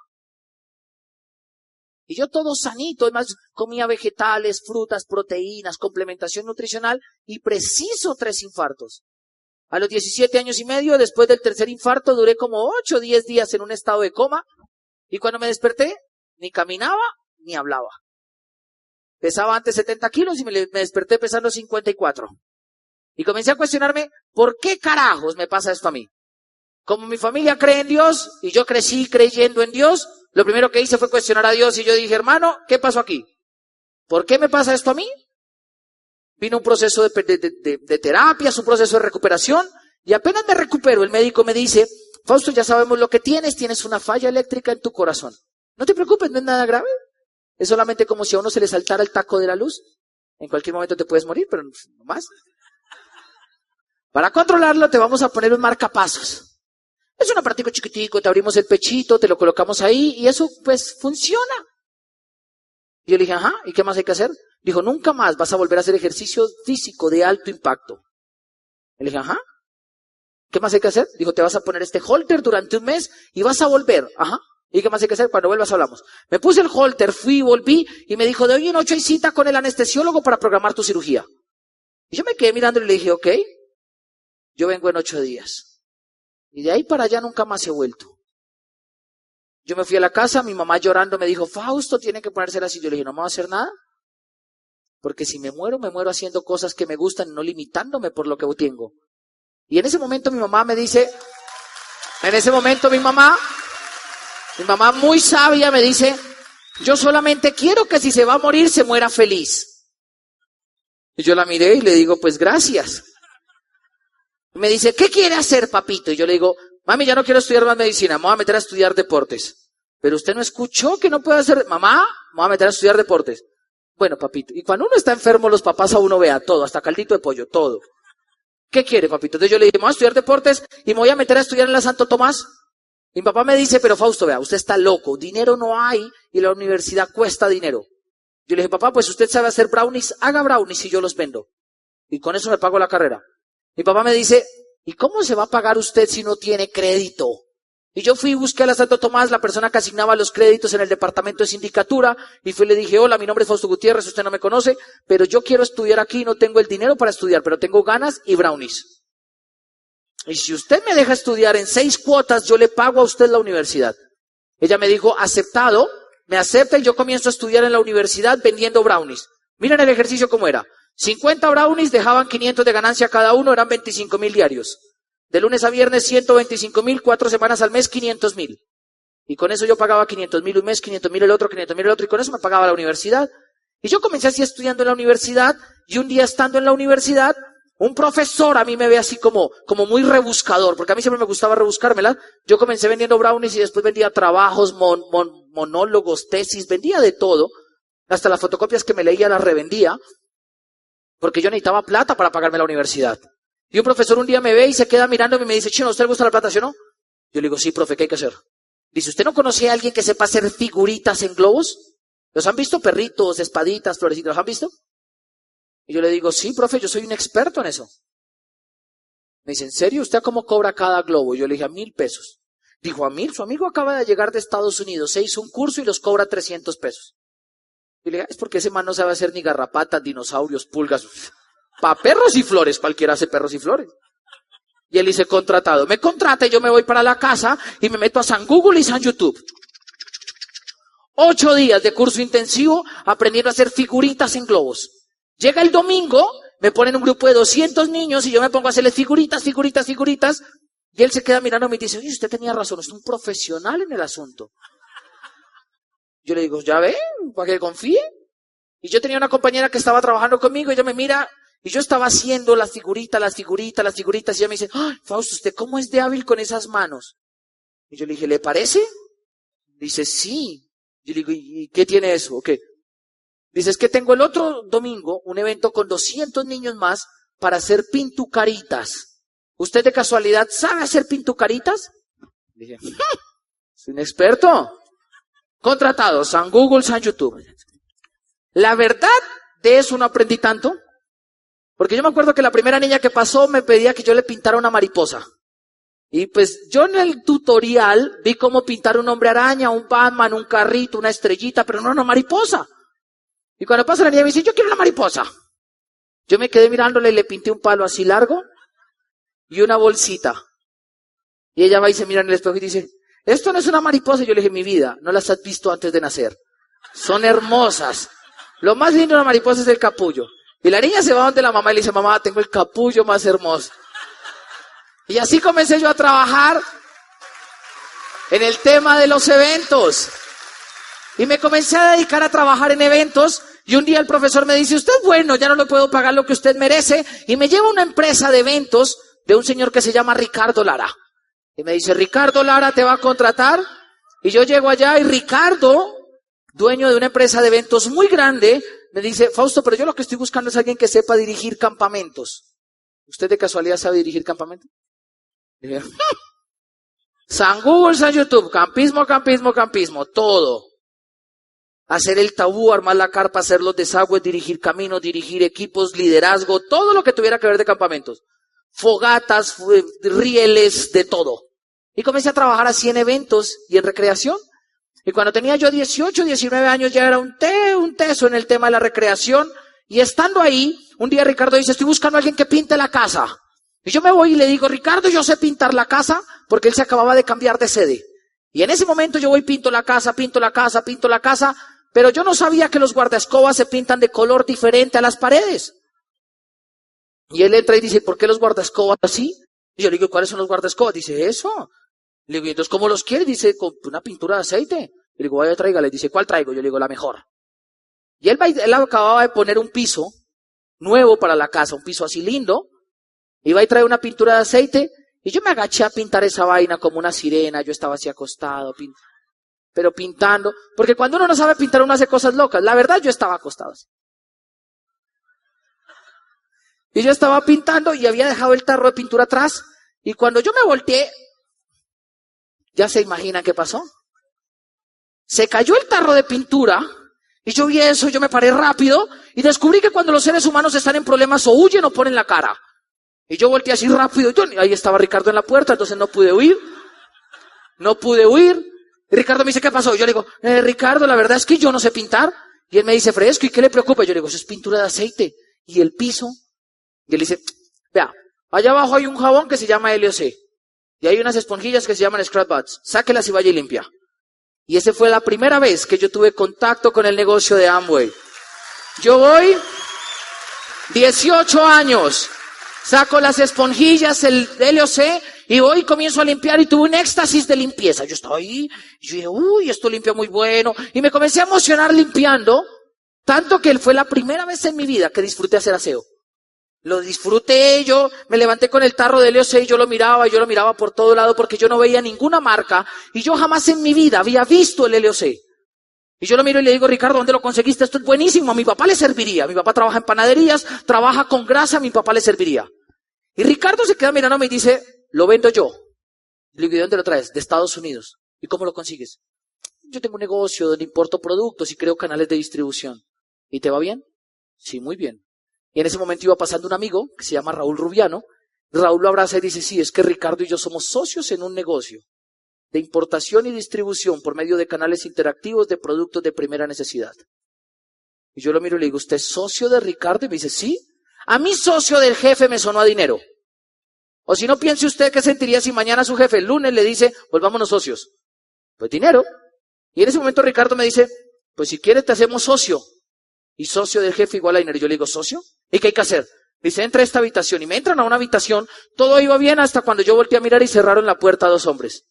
Y yo todo sanito, además comía vegetales, frutas, proteínas, complementación nutricional, y preciso 3 infartos. A los 17 años y medio, después del tercer infarto, duré como 8 o 10 días en un estado de coma, y cuando me desperté, ni caminaba, ni hablaba. Pesaba antes 70 kilos y me desperté pesando 54. Y comencé a cuestionarme, ¿por qué carajos me pasa esto a mí? Como mi familia cree en Dios, y yo crecí creyendo en Dios, lo primero que hice fue cuestionar a Dios, y yo dije, hermano, ¿qué pasó aquí? ¿Por qué me pasa esto a mí? Vino un proceso de terapias, un proceso de recuperación, y apenas me recupero, el médico me dice, Fausto, ya sabemos lo que tienes una falla eléctrica en tu corazón. No te preocupes, no es nada grave. Es solamente como si a uno se le saltara el taco de la luz. En cualquier momento te puedes morir, pero no más. Para controlarlo te vamos a poner un marcapasos. Es un aparatico chiquitico, te abrimos el pechito, te lo colocamos ahí y eso pues funciona. Y yo le dije, ajá, ¿y qué más hay que hacer? Dijo, nunca más vas a volver a hacer ejercicio físico de alto impacto. Y le dije, ajá, ¿qué más hay que hacer? Dijo, te vas a poner este holter durante un mes y vas a volver, ajá. ¿Y qué más hay que hacer? Cuando vuelvas hablamos. Me puse el holter, fui, volví y me dijo, de hoy en 8 hay cita con el anestesiólogo para programar tu cirugía. Y yo me quedé mirando y le dije, ok, yo vengo en 8 días. Y de ahí para allá nunca más he vuelto. Yo me fui a la casa, mi mamá llorando me dijo, Fausto, tiene que ponerse así. Yo le dije, no me voy a hacer nada. Porque si me muero haciendo cosas que me gustan, no limitándome por lo que tengo. Y en ese momento mi mamá me dice, mi mamá muy sabia me dice, yo solamente quiero que si se va a morir, se muera feliz. Y yo la miré y le digo, pues gracias. Me dice, ¿qué quiere hacer, papito? Y yo le digo, mami, ya no quiero estudiar más medicina, me voy a meter a estudiar deportes. Pero usted no escuchó que no puede hacer, mamá, me voy a meter a estudiar deportes. Bueno, papito, y cuando uno está enfermo, los papás a uno vea todo, hasta caldito de pollo, todo. ¿Qué quiere, papito? Entonces yo le dije, me voy a estudiar deportes y me voy a meter a estudiar en la Santo Tomás. Y mi papá me dice, pero Fausto, vea, usted está loco, dinero no hay y la universidad cuesta dinero. Yo le dije, papá, pues usted sabe hacer brownies, haga brownies y yo los vendo. Y con eso me pago la carrera. Mi papá me dice, ¿y cómo se va a pagar usted si no tiene crédito? Y yo fui y busqué a la Santo Tomás, la persona que asignaba los créditos en el departamento de sindicatura, y fui y le dije, hola, mi nombre es Fausto Gutiérrez, usted no me conoce, pero yo quiero estudiar aquí, no tengo el dinero para estudiar, pero tengo ganas y brownies. Y si usted me deja estudiar en 6 cuotas, yo le pago a usted la universidad. Ella me dijo, aceptado, me acepta y yo comienzo a estudiar en la universidad vendiendo brownies. Miren el ejercicio cómo era. 50 brownies dejaban 500 de ganancia cada uno, eran 25,000 diarios. De lunes a viernes 125,000, 4 semanas al mes 500,000. Y con eso yo pagaba 500,000 un mes, 500,000 el otro, 500,000 el otro, y con eso me pagaba la universidad. Y yo comencé así estudiando en la universidad, y un día estando en la universidad, un profesor a mí me ve así como muy rebuscador, porque a mí siempre me gustaba rebuscármela. Yo comencé vendiendo brownies y después vendía trabajos, monólogos, tesis, vendía de todo. Hasta las fotocopias que me leía las revendía, porque yo necesitaba plata para pagarme la universidad. Y un profesor un día me ve y se queda mirándome y me dice, Chino, ¿a usted le gusta la plata, sí o no? Yo le digo, sí, profe, ¿qué hay que hacer? Dice, ¿usted no conoce a alguien que sepa hacer figuritas en globos? ¿Los han visto? Perritos, espaditas, florecitas, ¿los han visto? Y yo le digo, sí, profe, yo soy un experto en eso. Me dice, ¿en serio? ¿Usted cómo cobra cada globo? Yo le dije, a 1,000 pesos. Dijo, ¿a 1,000? Su amigo acaba de llegar de Estados Unidos, se hizo un curso y los cobra 300 pesos. Y le dije, es porque ese man no sabe hacer ni garrapatas, dinosaurios, pulgas. Para perros y flores, cualquiera hace perros y flores. Y él dice, contratado. Me contrata y yo me voy para la casa y me meto a San Google y San YouTube. 8 días de curso intensivo aprendiendo a hacer figuritas en globos. Llega el domingo, me ponen un grupo de 200 niños y yo me pongo a hacerles figuritas. Y él se queda mirando y me dice, oye, usted tenía razón, es un profesional en el asunto. Yo le digo, ya ve, para que confíe. Y yo tenía una compañera que estaba trabajando conmigo y ella me mira y yo estaba haciendo las figuritas y ella me dice, ¡ay, Fausto, usted cómo es de hábil con esas manos! Y yo le dije, ¿le parece? Dice, sí. Yo le digo, ¿y qué tiene eso? ¿O qué? Dice, es que tengo el otro domingo un evento con 200 niños más para hacer pintucaritas. ¿Usted de casualidad sabe hacer pintucaritas? Dije, es un experto. Contratado, San Google, San YouTube. La verdad, de eso no aprendí tanto. Porque yo me acuerdo que la primera niña que pasó me pedía que yo le pintara una mariposa. Y pues yo en el tutorial vi cómo pintar un hombre araña, un Batman, un carrito, una estrellita, pero no una mariposa. Y cuando pasa la niña me dice, yo quiero una mariposa. Yo me quedé mirándole y le pinté un palo así largo y una bolsita. Y ella va y se mira en el espejo y dice, esto no es una mariposa. Y yo le dije, mi vida, no las has visto antes de nacer. Son hermosas. Lo más lindo de una mariposa es el capullo. Y la niña se va donde la mamá y le dice, mamá, tengo el capullo más hermoso. Y así comencé yo a trabajar en el tema de los eventos. Y me comencé a dedicar a trabajar en eventos. Y un día el profesor me dice, usted es bueno, ya no le puedo pagar lo que usted merece. Y me lleva a una empresa de eventos de un señor que se llama Ricardo Lara. Y me dice, Ricardo Lara te va a contratar. Y yo llego allá y Ricardo, dueño de una empresa de eventos muy grande, me dice, Fausto, pero yo lo que estoy buscando es alguien que sepa dirigir campamentos. ¿Usted de casualidad sabe dirigir campamentos? Y dije, San Google, San YouTube, campismo, todo. Hacer el tabú, armar la carpa, hacer los desagües, dirigir caminos, dirigir equipos, liderazgo, todo lo que tuviera que ver de campamentos. Fogatas, rieles, de todo. Y comencé a trabajar así en eventos y en recreación. Y cuando tenía yo 18, 19 años ya era un teso en el tema de la recreación. Y estando ahí, un día Ricardo dice, estoy buscando a alguien que pinte la casa. Y yo me voy y le digo, Ricardo, yo sé pintar la casa, porque él se acababa de cambiar de sede. Y en ese momento yo voy, pinto la casa, pero yo no sabía que los guardaescobas se pintan de color diferente a las paredes. Y él entra y dice, ¿por qué los guardaescobas así? Y yo le digo, ¿cuáles son los guardaescobas? Dice, eso. Le digo, entonces, ¿cómo los quiere? Dice, con una pintura de aceite. Le digo, vaya, tráigale. Dice, ¿cuál traigo? Yo le digo, la mejor. Y él acababa de poner un piso nuevo para la casa, un piso así lindo. Y va y trae una pintura de aceite. Y yo me agaché a pintar esa vaina como una sirena. Yo estaba así acostado, pero pintando. Porque cuando uno no sabe pintar, uno hace cosas locas. La verdad, yo estaba acostado así. Y yo estaba pintando y había dejado el tarro de pintura atrás. Y cuando yo me volteé, ¿ya se imaginan qué pasó? Se cayó el tarro de pintura y yo vi eso, yo me paré rápido y descubrí que cuando los seres humanos están en problemas o huyen o ponen la cara. Y yo volteé así rápido, ahí estaba Ricardo en la puerta, entonces no pude huir. Y Ricardo me dice, ¿qué pasó? Yo le digo, Ricardo, la verdad es que yo no sé pintar. Y él me dice, Fresco, ¿y qué le preocupa? Yo le digo, eso es pintura de aceite. ¿Y el piso? Y él dice, vea, allá abajo hay un jabón que se llama LOC. Y hay unas esponjillas que se llaman Scrap Buds. Sáquelas y vaya y limpia. Y esa fue la primera vez que yo tuve contacto con el negocio de Amway. Yo voy, 18 años, saco las esponjillas, el LOC, y voy y comienzo a limpiar y tuve un éxtasis de limpieza. Yo estaba ahí, y yo dije, uy, esto limpia muy bueno. Y me comencé a emocionar limpiando, tanto que fue la primera vez en mi vida que disfruté hacer aseo. Lo disfruté, yo me levanté con el tarro de LOC y yo lo miraba por todo lado porque yo no veía ninguna marca y yo jamás en mi vida había visto el LOC. Y yo lo miro y le digo, Ricardo, ¿dónde lo conseguiste? Esto es buenísimo, a mi papá le serviría. Mi papá trabaja en panaderías, trabaja con grasa, a mi papá le serviría. Y Ricardo se queda mirándome y dice, lo vendo yo. Le digo, ¿de dónde lo traes? De Estados Unidos. ¿Y cómo lo consigues? Yo tengo un negocio donde importo productos y creo canales de distribución. ¿Y te va bien? Sí, muy bien. Y en ese momento iba pasando un amigo que se llama Raúl Rubiano. Raúl lo abraza y dice, sí, es que Ricardo y yo somos socios en un negocio de importación y distribución por medio de canales interactivos de productos de primera necesidad. Y yo lo miro y le digo, ¿usted es socio de Ricardo? Y me dice, sí. A mí socio del jefe me sonó a dinero. O si no, piense usted qué sentiría si mañana su jefe el lunes le dice, volvámonos socios. Pues dinero. Y en ese momento Ricardo me dice, pues si quieres te hacemos socio. Y socio del jefe igual a dinero. Yo le digo, ¿socio? ¿Y qué hay que hacer? Dice, entra a esta habitación. Y me entran a una habitación, todo iba bien hasta cuando yo volteé a mirar y cerraron la puerta a dos hombres.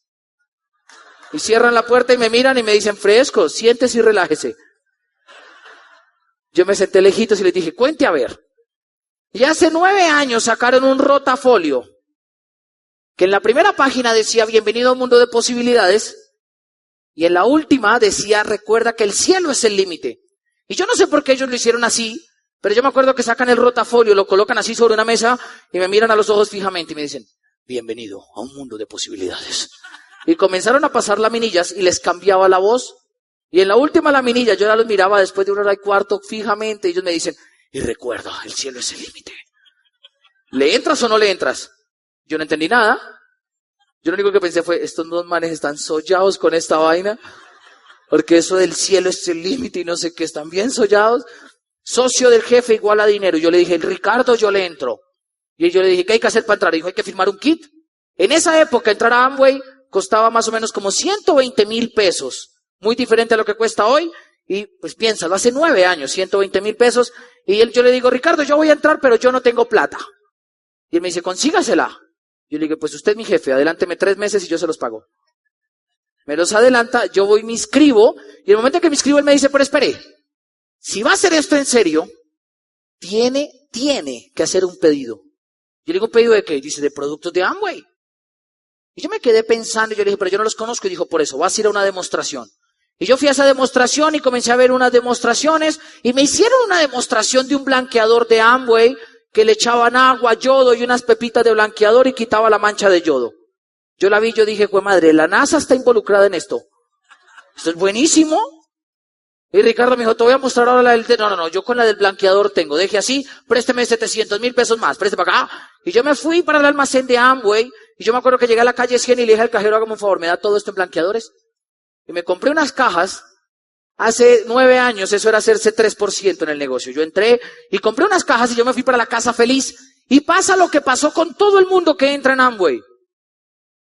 Y cierran la puerta y me miran y me dicen, Fresco, siéntese y relájese. Yo me senté lejitos y les dije, cuente a ver. Y hace 9 años sacaron un rotafolio que en la primera página decía, bienvenido a un mundo de posibilidades. Y en la última decía, recuerda que el cielo es el límite. Y yo no sé por qué ellos lo hicieron así, pero yo me acuerdo que sacan el rotafolio, lo colocan así sobre una mesa y me miran a los ojos fijamente y me dicen, bienvenido a un mundo de posibilidades. Y comenzaron a pasar laminillas y les cambiaba la voz. Y en la última laminilla yo ya los miraba después de 1 hora y cuarto fijamente y ellos me dicen, y recuerda, el cielo es el límite. ¿Le entras o no le entras? Yo no entendí nada. Yo lo único que pensé fue, estos dos manes están sollados con esta vaina, porque eso del cielo es el límite y no sé qué, están bien sollados. Socio del jefe igual a dinero. Y yo le dije, Ricardo, yo le entro. Y yo le dije, ¿qué hay que hacer para entrar? Y dijo, hay que firmar un kit. En esa época entrar a Amway costaba más o menos como 120,000 pesos. Muy diferente a lo que cuesta hoy. Y pues piénsalo, hace 9 años, 120,000 pesos. Y yo le digo, Ricardo, yo voy a entrar, pero yo no tengo plata. Y él me dice, consígasela. Yo le digo, pues usted es mi jefe, adelánteme 3 meses y yo se los pago. Me los adelanta, yo voy, me inscribo, y en el momento en que me inscribo, él me dice, pero espere, si va a hacer esto en serio, tiene que hacer un pedido. Yo le digo, ¿un pedido de qué? Dice, de productos de Amway. Y yo me quedé pensando, y yo le dije, pero yo no los conozco, y dijo, por eso, vas a ir a una demostración. Y yo fui a esa demostración y comencé a ver unas demostraciones, y me hicieron una demostración de un blanqueador de Amway, que le echaban agua, yodo y unas pepitas de blanqueador y quitaba la mancha de yodo. Yo la vi, yo dije, pues madre, la NASA está involucrada en esto. Esto es buenísimo. Y Ricardo me dijo, te voy a mostrar ahora la del... No, yo con la del blanqueador tengo. Deje así, présteme 700,000 pesos más, présteme para acá. Y yo me fui para el almacén de Amway, y yo me acuerdo que llegué a la calle 100 y le dije al cajero, hágame un favor, ¿me da todo esto en blanqueadores? Y me compré unas cajas. Hace 9 años eso era hacerse 3% en el negocio. Yo entré y compré unas cajas y yo me fui para la casa feliz. Y pasa lo que pasó con todo el mundo que entra en Amway.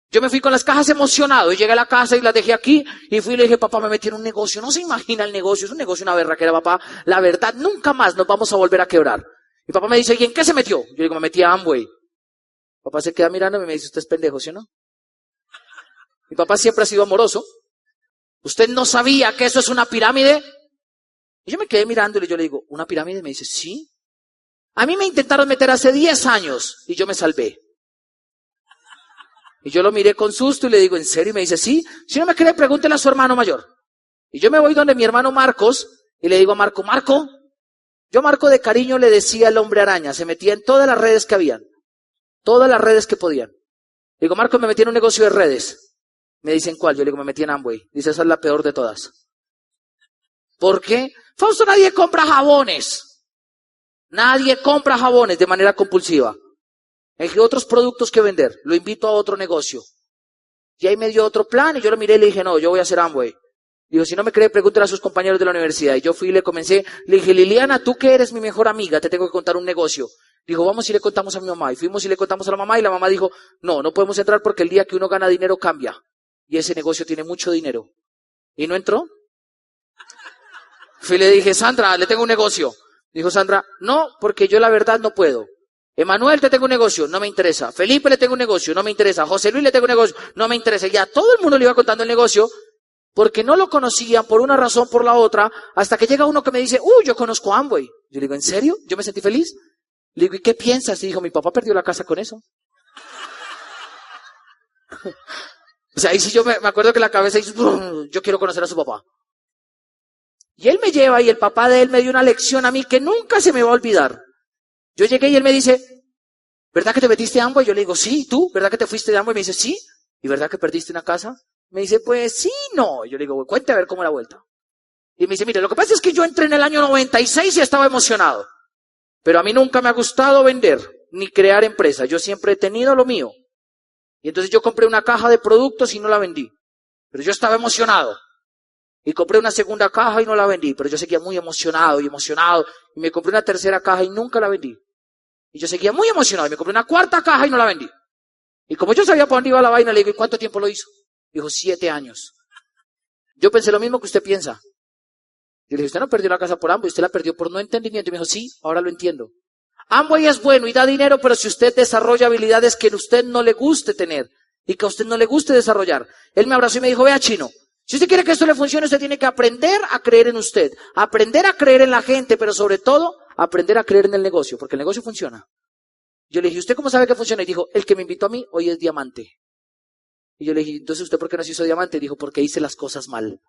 Yo me fui con las cajas emocionado y llegué a la casa y las dejé aquí y fui y le dije, papá, me metí en un negocio. No se imagina el negocio, es un negocio, una berraquera, papá. La verdad, nunca más nos vamos a volver a quebrar. Mi papá me dice, ¿y en qué se metió? Yo digo, me metí a Amway. Papá se queda mirándome y me dice, usted es pendejo, ¿sí o no? Mi papá siempre ha sido amoroso. ¿Usted no sabía que eso es una pirámide? Y yo me quedé mirándole y yo le digo, ¿una pirámide? Me dice, sí. A mí me intentaron meter hace 10 años y yo me salvé. Y yo lo miré con susto y le digo, ¿en serio? Y me dice, sí. Si no me cree, pregúntele a su hermano mayor. Y yo me voy donde mi hermano Marcos y le digo a Marco, yo Marco de cariño le decía al hombre araña, se metía en todas las redes que habían. Todas las redes que podían. Le digo, Marco, me metí en un negocio de redes. Me dicen, ¿cuál? Yo le digo, me metí en Amway. Dice, esa es la peor de todas. ¿Por qué? Fausto, nadie compra jabones. Nadie compra jabones de manera compulsiva. Hay otros productos que vender. Lo invito a otro negocio. Y ahí me dio otro plan y yo lo miré y le dije, no, yo voy a hacer Amway. Dijo, si no me cree, pregúntale a sus compañeros de la universidad. Y yo fui y le comencé, le dije, Liliana, tú que eres mi mejor amiga, te tengo que contar un negocio. Dijo, vamos y le contamos a mi mamá. Y fuimos y le contamos a la mamá y la mamá dijo, no podemos entrar porque el día que uno gana dinero cambia. Y ese negocio tiene mucho dinero. ¿Y no entró? Fui y le dije, Sandra, le tengo un negocio. Dijo Sandra, no, porque yo la verdad no puedo. Emanuel, te tengo un negocio, no me interesa. Felipe, le tengo un negocio, no me interesa. José Luis, le tengo un negocio, no me interesa. Ya todo el mundo le iba contando el negocio porque no lo conocían por una razón, por la otra, hasta que llega uno que me dice, yo conozco a Amway. Yo le digo, ¿en serio? Yo me sentí feliz. Le digo, ¿y qué piensas? Y dijo, mi papá perdió la casa con eso. O sea, ahí sí yo me acuerdo que la cabeza hizo, yo quiero conocer a su papá. Y él me lleva y el papá de él me dio una lección a mí que nunca se me va a olvidar. Yo llegué y él me dice, ¿verdad que te metiste a Amway? Yo le digo, sí, ¿tú? ¿Verdad que te fuiste de Amway? Me dice, sí. ¿Y verdad que perdiste una casa? Me dice, pues sí, no. Yo le digo, cuente a ver cómo la vuelta. Y me dice, mire, lo que pasa es que yo entré en el año 96 y estaba emocionado. Pero a mí nunca me ha gustado vender ni crear empresa. Yo siempre he tenido lo mío. Y entonces yo compré una caja de productos y no la vendí. Pero yo estaba emocionado. Y compré una segunda caja y no la vendí. Pero yo seguía muy emocionado. Y me compré una tercera caja y nunca la vendí. Y yo seguía muy emocionado. Y me compré una cuarta caja y no la vendí. Y como yo sabía para dónde iba la vaina, le digo, ¿y cuánto tiempo lo hizo? Dijo, 7 años. Yo pensé lo mismo que usted piensa. Y le dije, usted no perdió la casa por Amway, usted la perdió por no entendimiento. Y me dijo, sí, ahora lo entiendo. Amway es bueno y da dinero, pero si usted desarrolla habilidades que a usted no le guste tener y que a usted no le guste desarrollar. Él me abrazó y me dijo, vea, Chino, si usted quiere que esto le funcione, usted tiene que aprender a creer en usted, aprender a creer en la gente, pero sobre todo, aprender a creer en el negocio, porque el negocio funciona. Yo le dije, ¿usted cómo sabe que funciona? Y dijo, el que me invitó a mí hoy es diamante. Y yo le dije, entonces, ¿usted por qué no se hizo diamante? Dijo, porque hice las cosas mal.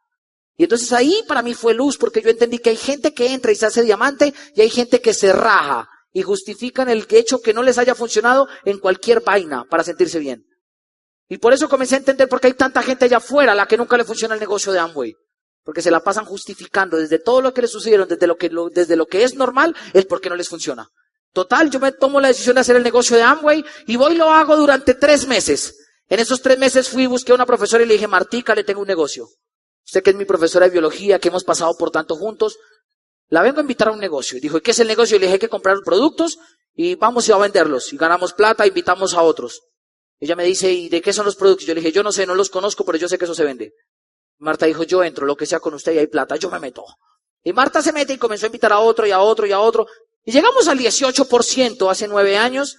Y entonces ahí para mí fue luz, porque yo entendí que hay gente que entra y se hace diamante y hay gente que se raja y justifican el hecho que no les haya funcionado en cualquier vaina para sentirse bien. Y por eso comencé a entender por qué hay tanta gente allá afuera a la que nunca le funciona el negocio de Amway. Porque se la pasan justificando desde todo lo que les sucedieron, desde lo que es normal, el por qué no les funciona. Total, yo me tomo la decisión de hacer el negocio de Amway y voy y lo hago durante 3 meses. En esos 3 meses fui y busqué a una profesora y le dije, Martica, le tengo un negocio. Usted que es mi profesora de biología, que hemos pasado por tanto juntos, la vengo a invitar a un negocio. Y dijo, ¿y qué es el negocio? Y le dije, hay que comprar productos y vamos a venderlos. Y ganamos plata, invitamos a otros. Ella me dice, ¿y de qué son los productos? Yo le dije, yo no sé, no los conozco, pero yo sé que eso se vende. Marta dijo, yo entro, lo que sea con usted y hay plata, yo me meto. Y Marta se mete y comenzó a invitar a otro y a otro y a otro. Y llegamos al 18% hace 9 años.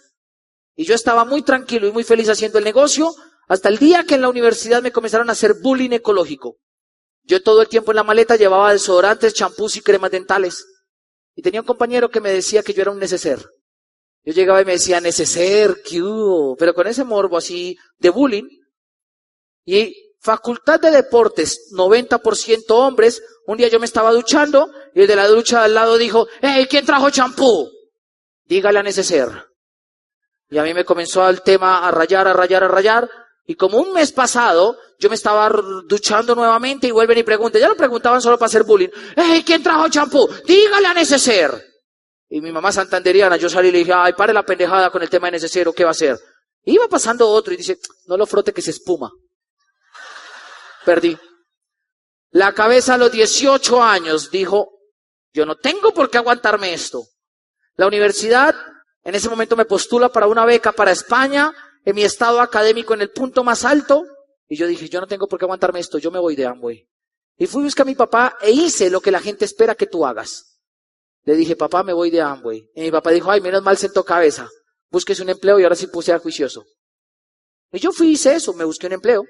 Y yo estaba muy tranquilo y muy feliz haciendo el negocio, hasta el día que en la universidad me comenzaron a hacer bullying ecológico. Yo todo el tiempo en la maleta llevaba desodorantes, champús y cremas dentales. Y tenía un compañero que me decía que yo era un neceser. Yo llegaba y me decía, neceser, ¿qué hubo? Pero con ese morbo así de bullying. Y facultad de deportes, 90% hombres. Un día yo me estaba duchando y el de la ducha de al lado dijo, hey, ¿quién trajo champú? Dígale a neceser. Y a mí me comenzó el tema a rayar. Y como un mes pasado, yo me estaba duchando nuevamente y vuelven y preguntan. Ya lo preguntaban solo para hacer bullying. ¡Hey! ¿Quién trajo champú? Dígale a neceser. Y mi mamá santanderiana, yo salí y le dije, ay, pare la pendejada con el tema de neceser, ¿qué va a hacer? Y iba pasando otro y dice, no lo frote que se espuma. Perdí. La cabeza a los 18 años dijo, yo no tengo por qué aguantarme esto. La universidad en ese momento me postula para una beca para España, en mi estado académico en el punto más alto, y yo dije, yo no tengo por qué aguantarme esto, yo me voy de Amway. Y fui a buscar a mi papá e hice lo que la gente espera que tú hagas. Le dije, papá, me voy de Amway. Y mi papá dijo, ay, menos mal sentó cabeza, búsquese un empleo, y ahora sí puse a juicioso. Y yo fui y hice eso, me busqué un empleo.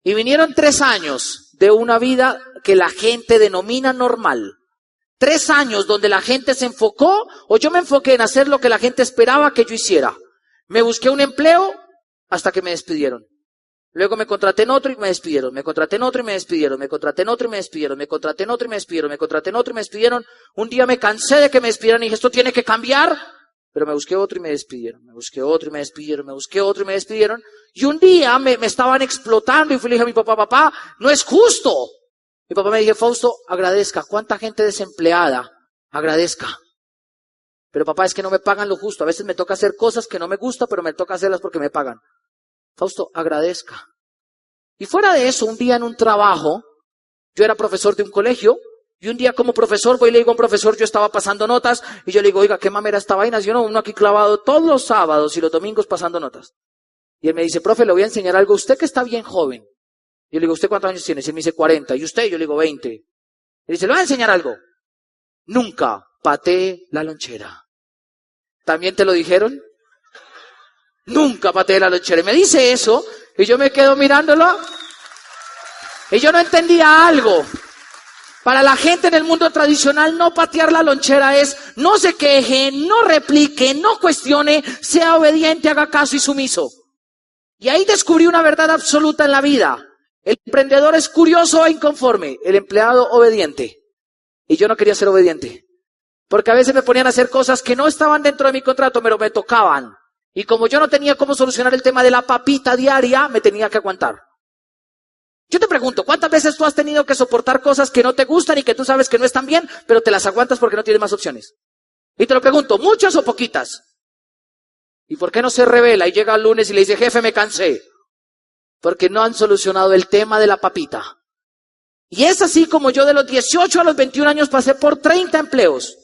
Y vinieron 3 años de una vida que la gente denomina normal. 3 años donde la gente se enfocó, o yo me enfoqué en hacer lo que la gente esperaba que yo hiciera. Me busqué un empleo hasta que me despidieron. Luego me contraté en otro y me despidieron. Me contraté en otro y me despidieron. Me contraté en otro y me despidieron. Me contraté en otro y me despidieron. Me contraté en otro y me despidieron. Un día me cansé de que me despidieran y dije, esto tiene que cambiar. Pero me busqué otro y me despidieron. Me busqué otro y me despidieron. Me busqué otro y me despidieron. Y un día me estaban explotando y fui y le dije a mi papá, papá, no es justo. Mi papá me dijo, Fausto, agradezca. ¿Cuánta gente desempleada? Agradezca. Pero papá, es que no me pagan lo justo. A veces me toca hacer cosas que no me gustan, pero me toca hacerlas porque me pagan. Fausto, agradezca. Y fuera de eso, un día en un trabajo, yo era profesor de un colegio, y un día como profesor voy y le digo a un profesor, yo estaba pasando notas, y yo le digo, oiga, qué mamera esta vaina, yo no, uno aquí clavado todos los sábados y los domingos pasando notas. Y él me dice, profe, le voy a enseñar algo, usted que está bien joven. Yo le digo, ¿usted cuántos años tiene? Y él me dice 40. ¿Y usted? Yo le digo 20. Él dice, le voy a enseñar algo. Nunca patee la lonchera. ¿También te lo dijeron? Nunca patee la lonchera. Y me dice eso, y yo me quedo mirándolo, y yo no entendía algo. Para la gente en el mundo tradicional, no patear la lonchera es, no se queje, no replique, no cuestione, sea obediente, haga caso y sumiso. Y ahí descubrí una verdad absoluta en la vida. El emprendedor es curioso e inconforme, el empleado obediente. Y yo no quería ser obediente. Porque a veces me ponían a hacer cosas que no estaban dentro de mi contrato, pero me tocaban. Y como yo no tenía cómo solucionar el tema de la papita diaria, me tenía que aguantar. Yo te pregunto, ¿cuántas veces tú has tenido que soportar cosas que no te gustan y que tú sabes que no están bien, pero te las aguantas porque no tienes más opciones? Y te lo pregunto, ¿muchas o poquitas? ¿Y por qué no se revela y llega el lunes y le dice, jefe, me cansé? Porque no han solucionado el tema de la papita. Y es así como yo de los 18 a los 21 años pasé por 30 empleos.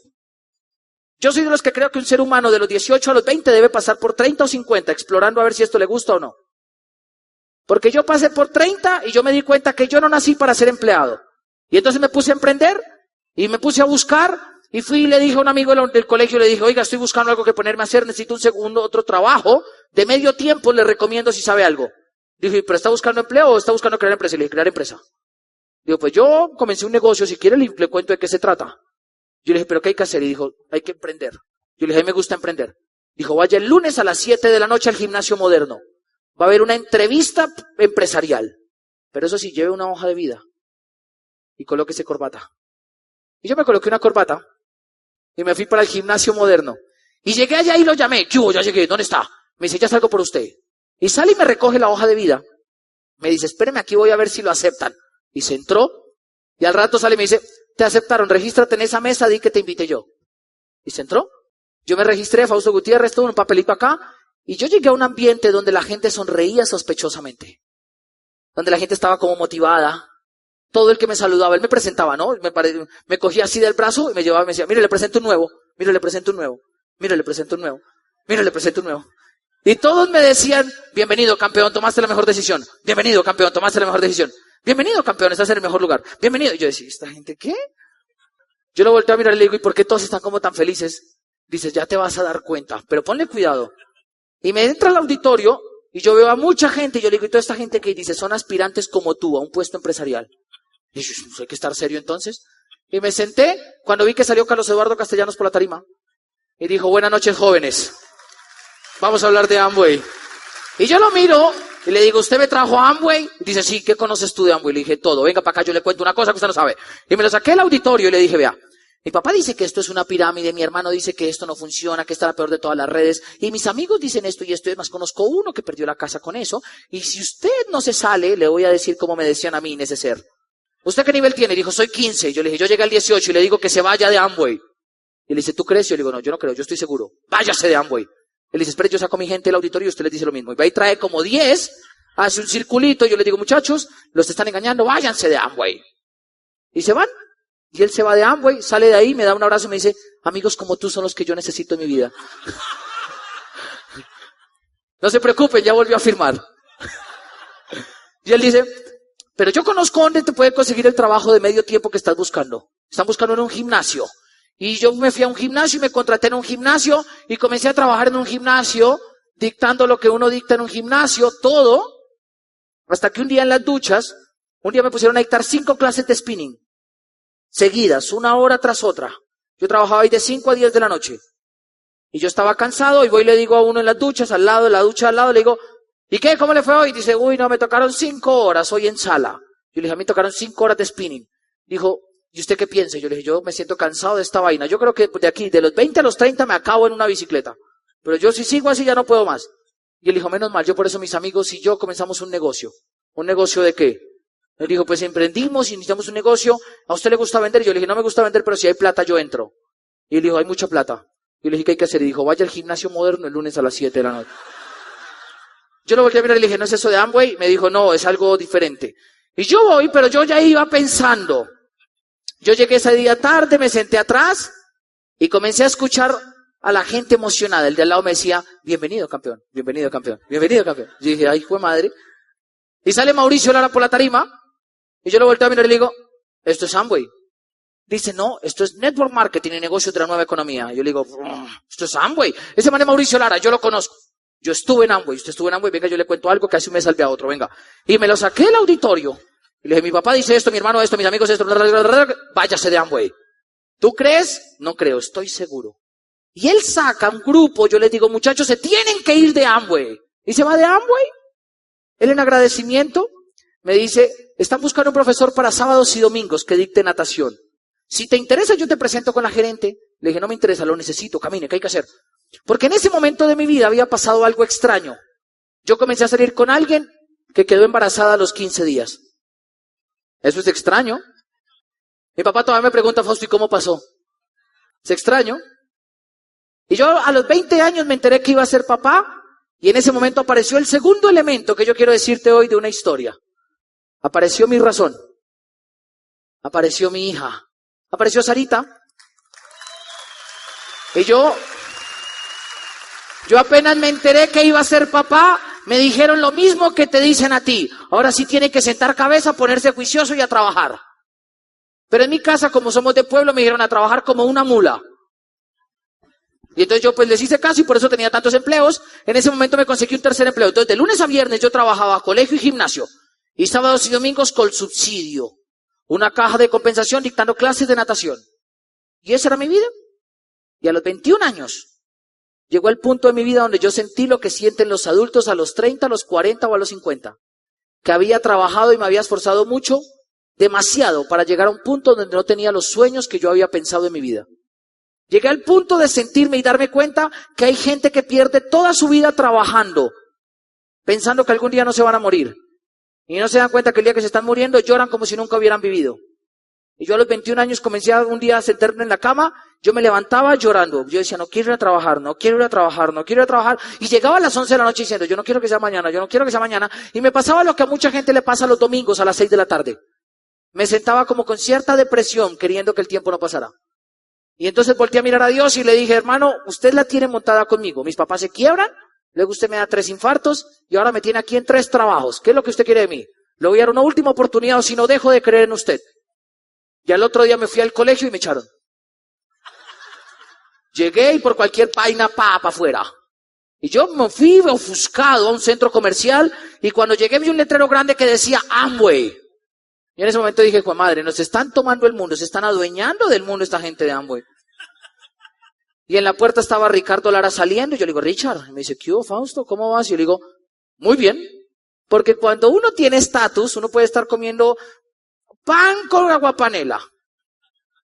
Yo soy de los que creo que un ser humano de los 18 a los 20 debe pasar por 30 o 50, explorando a ver si esto le gusta o no. Porque yo pasé por 30 y yo me di cuenta que yo no nací para ser empleado. Y entonces me puse a emprender y me puse a buscar y fui y le dije a un amigo del colegio, le dije, oiga, estoy buscando algo que ponerme a hacer, necesito otro trabajo de medio tiempo, le recomiendo si sabe algo. Dije, ¿pero está buscando empleo o está buscando crear empresa? Y le dije, crear empresa. Digo, pues yo comencé un negocio, si quiere le cuento de qué se trata. Yo le dije, ¿pero qué hay que hacer? Y dijo, hay que emprender. Yo le dije, a mí me gusta emprender. Dijo, vaya el lunes a las 7 de la noche al gimnasio moderno. va a haber una entrevista empresarial. Pero eso sí, lleve una hoja de vida y colóquese corbata. Y yo me coloqué una corbata y me fui para el gimnasio moderno. Y llegué allá y lo llamé. ¿Qué hubo? Ya llegué. ¿Dónde está? Me dice, ya salgo por usted. Y sale y me recoge la hoja de vida. Me dice, espéreme, aquí voy a ver si lo aceptan. Y se entró. Y al rato sale y me dice, te aceptaron, regístrate en esa mesa, di que te invité yo. Y se entró. Yo me registré, Fausto Gutiérrez, todo un papelito acá. Y yo llegué a un ambiente donde la gente sonreía sospechosamente. Donde la gente estaba como motivada. Todo el que me saludaba, él me presentaba, ¿no? Me cogía así del brazo y me llevaba y me decía, mire, le presento un nuevo. Mire, le presento un nuevo. Mire, le presento un nuevo. Mire, le presento un nuevo. Y todos me decían, bienvenido campeón, tomaste la mejor decisión. Bienvenido campeón, tomaste la mejor decisión. Bienvenido campeón, estás en el mejor lugar. Bienvenido. Y yo decía, ¿esta gente qué? Yo lo volteé a mirar y le digo, ¿y por qué todos están como tan felices? Dices, ya te vas a dar cuenta, pero ponle cuidado. Y me entra al auditorio y yo veo a mucha gente y yo le digo, ¿y toda esta gente que dice? Son aspirantes como tú a un puesto empresarial. Y yo, hay que estar serio entonces. Y me senté cuando vi que salió Carlos Eduardo Castellanos por la tarima. Y dijo, buenas noches jóvenes. Vamos a hablar de Amway. Y yo lo miro y le digo, ¿usted me trajo a Amway? Y dice, sí, ¿qué conoces tú de Amway? Le dije, todo. Venga para acá, yo le cuento una cosa que usted no sabe. Y me lo saqué al auditorio y le dije, vea, mi papá dice que esto es una pirámide, mi hermano dice que esto no funciona, que esta es la peor de todas las redes, y mis amigos dicen esto y esto, y además conozco uno que perdió la casa con eso, y si usted no se sale, le voy a decir como me decían a mí en ese ser. ¿Usted qué nivel tiene? Dijo, soy 15. Y yo le dije, yo llegué al 18 y le digo que se vaya de Amway. Y le dice, ¿tú crees? Yo le digo, no, yo no creo, yo estoy seguro. Váyase de Amway. Él dice, espere, yo saco a mi gente del auditorio y usted les dice lo mismo. Y va y trae como 10, hace un circulito, y yo le digo, muchachos, los están engañando, váyanse de Amway. Y se van. Y él se va de Amway, sale de ahí, me da un abrazo y me dice, amigos como tú son los que yo necesito en mi vida. No se preocupen, ya volvió a firmar. Y él dice, pero yo conozco dónde te puede conseguir el trabajo de medio tiempo que estás buscando. Están buscando en un gimnasio. Y yo me fui a un gimnasio y me contraté en un gimnasio y comencé a trabajar en un gimnasio, dictando lo que uno dicta en un gimnasio, todo, hasta que un día en las duchas, un día me pusieron a dictar 5 clases de spinning, seguidas, una hora tras otra. Yo trabajaba ahí de 5 a 10 de la noche. Y yo estaba cansado y voy y le digo a uno en las duchas, al lado, en la ducha al lado, le digo, ¿y qué? ¿Cómo le fue hoy? Dice, uy, no, me tocaron 5 horas hoy en sala. Yo le dije, a mí me tocaron 5 horas de spinning. Dijo, ¿y usted qué piensa? Yo le dije, yo me siento cansado de esta vaina. Yo creo que de aquí, de los 20 a los 30 me acabo en una bicicleta. Pero yo si sigo así ya no puedo más. Y él dijo, menos mal, yo por eso mis amigos y yo comenzamos un negocio. ¿Un negocio de qué? Él dijo, pues emprendimos y iniciamos un negocio. ¿A usted le gusta vender? Yo le dije, no me gusta vender, pero si hay plata yo entro. Y él dijo, hay mucha plata. Y le dije, ¿qué hay que hacer? Y dijo, vaya al gimnasio moderno el lunes a las 7 de la noche. Yo lo volví a mirar y le dije, ¿no es eso de Amway? Me dijo, no, es algo diferente. Y yo voy, pero yo ya iba pensando. Yo llegué ese día tarde, me senté atrás y comencé a escuchar a la gente emocionada. El de al lado me decía, bienvenido campeón, bienvenido campeón, bienvenido campeón. Yo dije, ay, hijo de madre. Y sale Mauricio Lara por la tarima y yo lo volteo a mirar y le digo, esto es Amway. Dice, no, esto es Network Marketing y negocios de la nueva economía. Y yo le digo, esto es Amway. Ese man es Mauricio Lara, yo lo conozco. Yo estuve en Amway, usted estuvo en Amway, venga, yo le cuento algo que hace un mes salvé a otro, venga. Y me lo saqué del auditorio. Y le dije, mi papá dice esto, mi hermano esto, mis amigos esto, váyase de Amway. ¿Tú crees? No creo, estoy seguro. Y él saca un grupo, yo les digo, muchachos, se tienen que ir de Amway. Y se va de Amway. Él en agradecimiento me dice, están buscando un profesor para sábados y domingos que dicte natación. Si te interesa, yo te presento con la gerente. Le dije, no me interesa, lo necesito, camine, ¿qué hay que hacer? Porque en ese momento de mi vida había pasado algo extraño. Yo comencé a salir con alguien que quedó embarazada a los 15 días. Eso es extraño. Mi papá todavía me pregunta, Fausto, ¿y cómo pasó? Es extraño. Y yo a los 20 años me enteré que iba a ser papá, y en ese momento apareció el segundo elemento que yo quiero decirte hoy de una historia. Apareció mi razón. Apareció mi hija. Apareció Sarita. Y yo apenas me enteré que iba a ser papá, me dijeron lo mismo que te dicen a ti. Ahora sí tiene que sentar cabeza, ponerse juicioso y a trabajar. Pero en mi casa, como somos de pueblo, me dijeron a trabajar como una mula. Y entonces yo pues les hice caso y por eso tenía tantos empleos. En ese momento me conseguí un tercer empleo. Entonces de lunes a viernes yo trabajaba colegio y gimnasio. Y sábados y domingos con subsidio. Una caja de compensación dictando clases de natación. Y esa era mi vida. Y a los 21 años Llegó el punto de mi vida donde yo sentí lo que sienten los adultos a los 30, a los 40 o a los 50. Que había trabajado y me había esforzado mucho, demasiado, para llegar a un punto donde no tenía los sueños que yo había pensado en mi vida. Llegué al punto de sentirme y darme cuenta que hay gente que pierde toda su vida trabajando, pensando que algún día no se van a morir. Y no se dan cuenta que el día que se están muriendo lloran como si nunca hubieran vivido. Y yo a los 21 años comencé un día a sentarme en la cama, yo me levantaba llorando. Yo decía, no quiero ir a trabajar, no quiero ir a trabajar, no quiero ir a trabajar. Y llegaba a las 11 de la noche diciendo, yo no quiero que sea mañana, yo no quiero que sea mañana. Y me pasaba lo que a mucha gente le pasa los domingos a las 6 de la tarde. Me sentaba como con cierta depresión, queriendo que el tiempo no pasara. Y entonces volteé a mirar a Dios y le dije, hermano, usted la tiene montada conmigo. Mis papás se quiebran, luego usted me da 3 infartos y ahora me tiene aquí en 3 trabajos. ¿Qué es lo que usted quiere de mí? Le voy a dar una última oportunidad o si no dejo de creer en usted. Y al otro día me fui al colegio y me echaron. Llegué y por cualquier vaina para afuera. Y yo me fui ofuscado a un centro comercial y cuando llegué vi un letrero grande que decía Amway. Y en ese momento dije, pues madre, nos están tomando el mundo, se están adueñando del mundo esta gente de Amway. Y en la puerta estaba Ricardo Lara saliendo y yo le digo, Richard, y me dice, ¿qué hubo, Fausto? ¿Cómo vas? Y yo le digo, muy bien. Porque cuando uno tiene estatus, uno puede estar comiendo pan con aguapanela.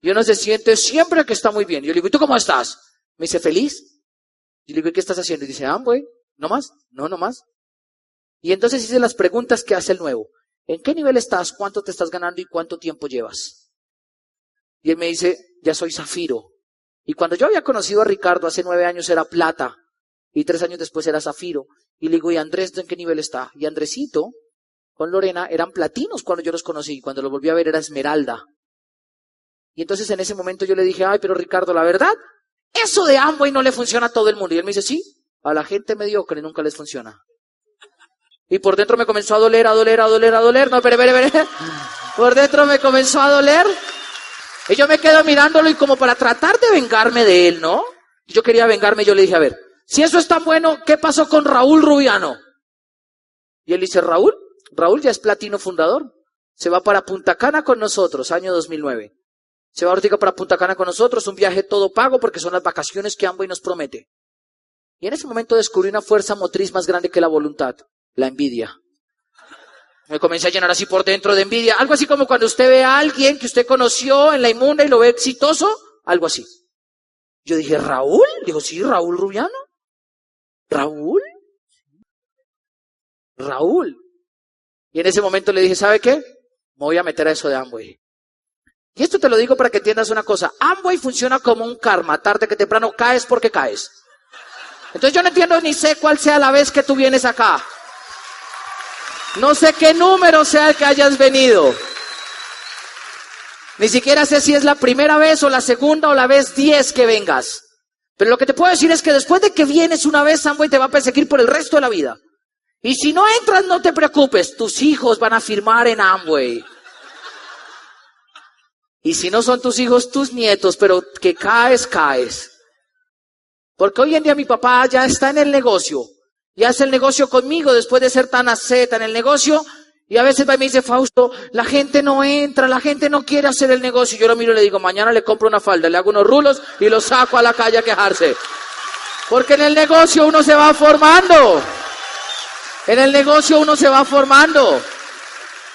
Y uno se siente siempre que está muy bien. Y yo le digo, ¿y tú cómo estás? Me dice, feliz. Y le digo, ¿y qué estás haciendo? Y dice, Amway, ¿no más? No, no más. Y entonces hice las preguntas que hace el nuevo. ¿En qué nivel estás? ¿Cuánto te estás ganando? ¿Y cuánto tiempo llevas? Y él me dice, ya soy zafiro. Y cuando yo había conocido a Ricardo hace 9 años era plata. Y 3 años después era zafiro. Y le digo, ¿y Andrés en qué nivel está? Y Andresito con Lorena eran platinos cuando yo los conocí. Cuando los volví a ver era esmeralda. Y entonces en ese momento yo le dije, ay, pero Ricardo, la verdad, eso de Amway no le funciona a todo el mundo. Y él me dice, sí, a la gente mediocre nunca les funciona. Y por dentro me comenzó a doler, a doler, a doler, a doler. No, espere. Por dentro me comenzó a doler. Y yo me quedo mirándolo y como para tratar de vengarme de él, ¿no? Yo quería vengarme y yo le dije, a ver, si eso es tan bueno, ¿qué pasó con Raúl Rubiano? Y él dice, Raúl ya es platino fundador. Se va para Punta Cana con nosotros, año 2009. Se va ahorita para Punta Cana con nosotros, un viaje todo pago porque son las vacaciones que Amway nos promete. Y en ese momento descubrí una fuerza motriz más grande que la voluntad. La envidia. Me comencé a llenar así por dentro de envidia. Algo así como cuando usted ve a alguien que usted conoció en la inmunda y lo ve exitoso. Algo así. Yo dije, ¿Raúl? Dijo, sí, Raúl Rubiano. ¿Raúl? Raúl. Y en ese momento le dije, ¿sabe qué? Me voy a meter a eso de Amway. Y esto te lo digo para que entiendas una cosa. Amway funciona como un karma. Tarde que temprano caes porque caes. Entonces yo no entiendo ni sé cuál sea la vez que tú vienes acá. No sé qué número sea el que hayas venido. Ni siquiera sé si es la primera vez o la segunda o la vez 10 que vengas. Pero lo que te puedo decir es que después de que vienes una vez, Amway te va a perseguir por el resto de la vida. Y si no entras, no te preocupes. Tus hijos van a firmar en Amway. Y si no son tus hijos, tus nietos. Pero que caes, caes. Porque hoy en día mi papá ya está en el negocio. Y hace el negocio conmigo después de ser tan asceta en el negocio. Y a veces va y me dice, Fausto, la gente no entra, la gente no quiere hacer el negocio. Y yo lo miro y le digo, mañana le compro una falda, le hago unos rulos y lo saco a la calle a quejarse. Porque en el negocio uno se va formando. En el negocio uno se va formando.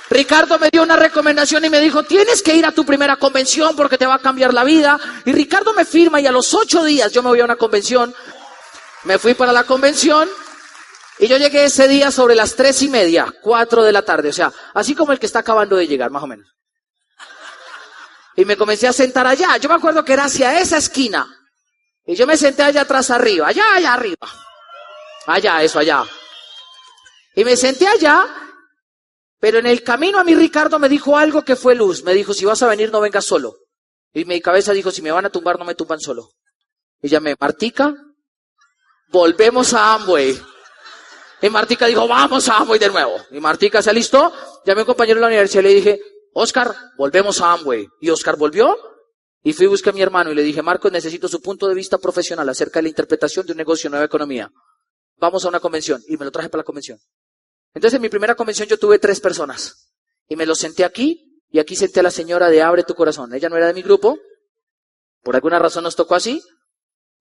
Ricardo me dio una recomendación y me dijo, tienes que ir a tu primera convención porque te va a cambiar la vida. Y Ricardo me firma y a los 8 días yo me voy a una convención. Me fui para la convención. Y yo llegué ese día sobre las 3:30, 4 de la tarde, o sea, así como el que está acabando de llegar, más o menos. Y me comencé a sentar allá, yo me acuerdo que era hacia esa esquina. Y yo me senté allá atrás arriba, allá arriba. Allá, eso, allá. Y me senté allá, pero en el camino a mí Ricardo me dijo algo que fue luz. Me dijo, si vas a venir no vengas solo. Y mi cabeza dijo, si me van a tumbar no me tumban solo. Y llamé, Martica, volvemos a Amway. Y Martica dijo, vamos a Amway de nuevo. Y Martica se alistó, llamé a un compañero de la universidad y le dije, Oscar, volvemos a Amway. Y Oscar volvió y fui y busqué a mi hermano y le dije, Marcos, necesito su punto de vista profesional acerca de la interpretación de un negocio en nueva economía. Vamos a una convención. Y me lo traje para la convención. Entonces en mi primera convención yo tuve 3 personas. Y me los senté aquí y aquí senté a la señora de Abre tu Corazón. Ella no era de mi grupo. Por alguna razón nos tocó así.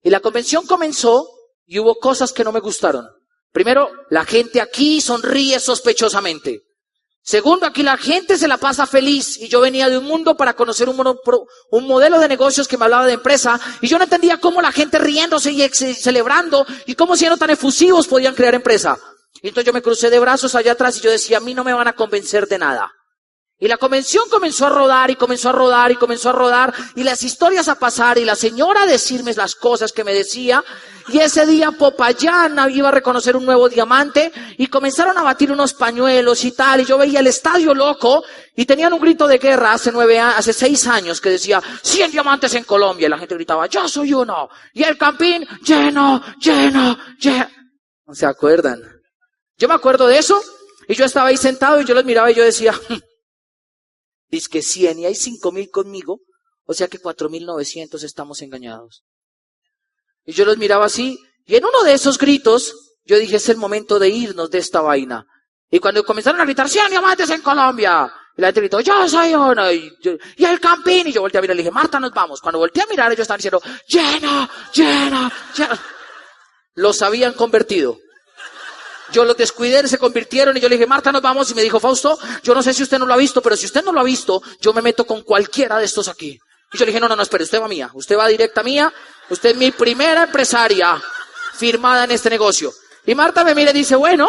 Y la convención comenzó y hubo cosas que no me gustaron. Primero, la gente aquí sonríe sospechosamente. Segundo, aquí la gente se la pasa feliz y yo venía de un mundo para conocer un modelo de negocios que me hablaba de empresa y yo no entendía cómo la gente riéndose y celebrando y cómo siendo tan efusivos podían crear empresa. Y entonces yo me crucé de brazos allá atrás y yo decía, a mí no me van a convencer de nada. Y la convención comenzó a rodar y comenzó a rodar y comenzó a rodar y las historias a pasar y la señora a decirme las cosas que me decía y ese día Popayán iba a reconocer un nuevo diamante y comenzaron a batir unos pañuelos y tal y yo veía el estadio loco y tenían un grito de guerra hace 6 años que decía 100 diamantes en Colombia y la gente gritaba yo soy uno y el campín lleno, lleno, lleno. ¿No se acuerdan? Yo me acuerdo de eso y yo estaba ahí sentado y yo los miraba y yo decía dice que 100 y hay 5,000 conmigo, o sea que 4,900 estamos engañados. Y yo los miraba así, y en uno de esos gritos, yo dije, es el momento de irnos de esta vaina. Y cuando comenzaron a gritar, 100 diamantes en Colombia, y la gente gritó, yo soy uno, y el campín, y yo volteé a mirar y le dije, Marta, nos vamos. Cuando volteé a mirar, ellos estaban diciendo, lleno, lleno, lleno. Los habían convertido. Yo los descuidé, se convirtieron y yo le dije, Marta, nos vamos. Y me dijo, Fausto, yo no sé si usted no lo ha visto, pero si usted no lo ha visto, yo me meto con cualquiera de estos aquí. Y yo le dije, no, espere, usted va mía. Usted va directa mía. Usted es mi primera empresaria firmada en este negocio. Y Marta me mira y dice, bueno.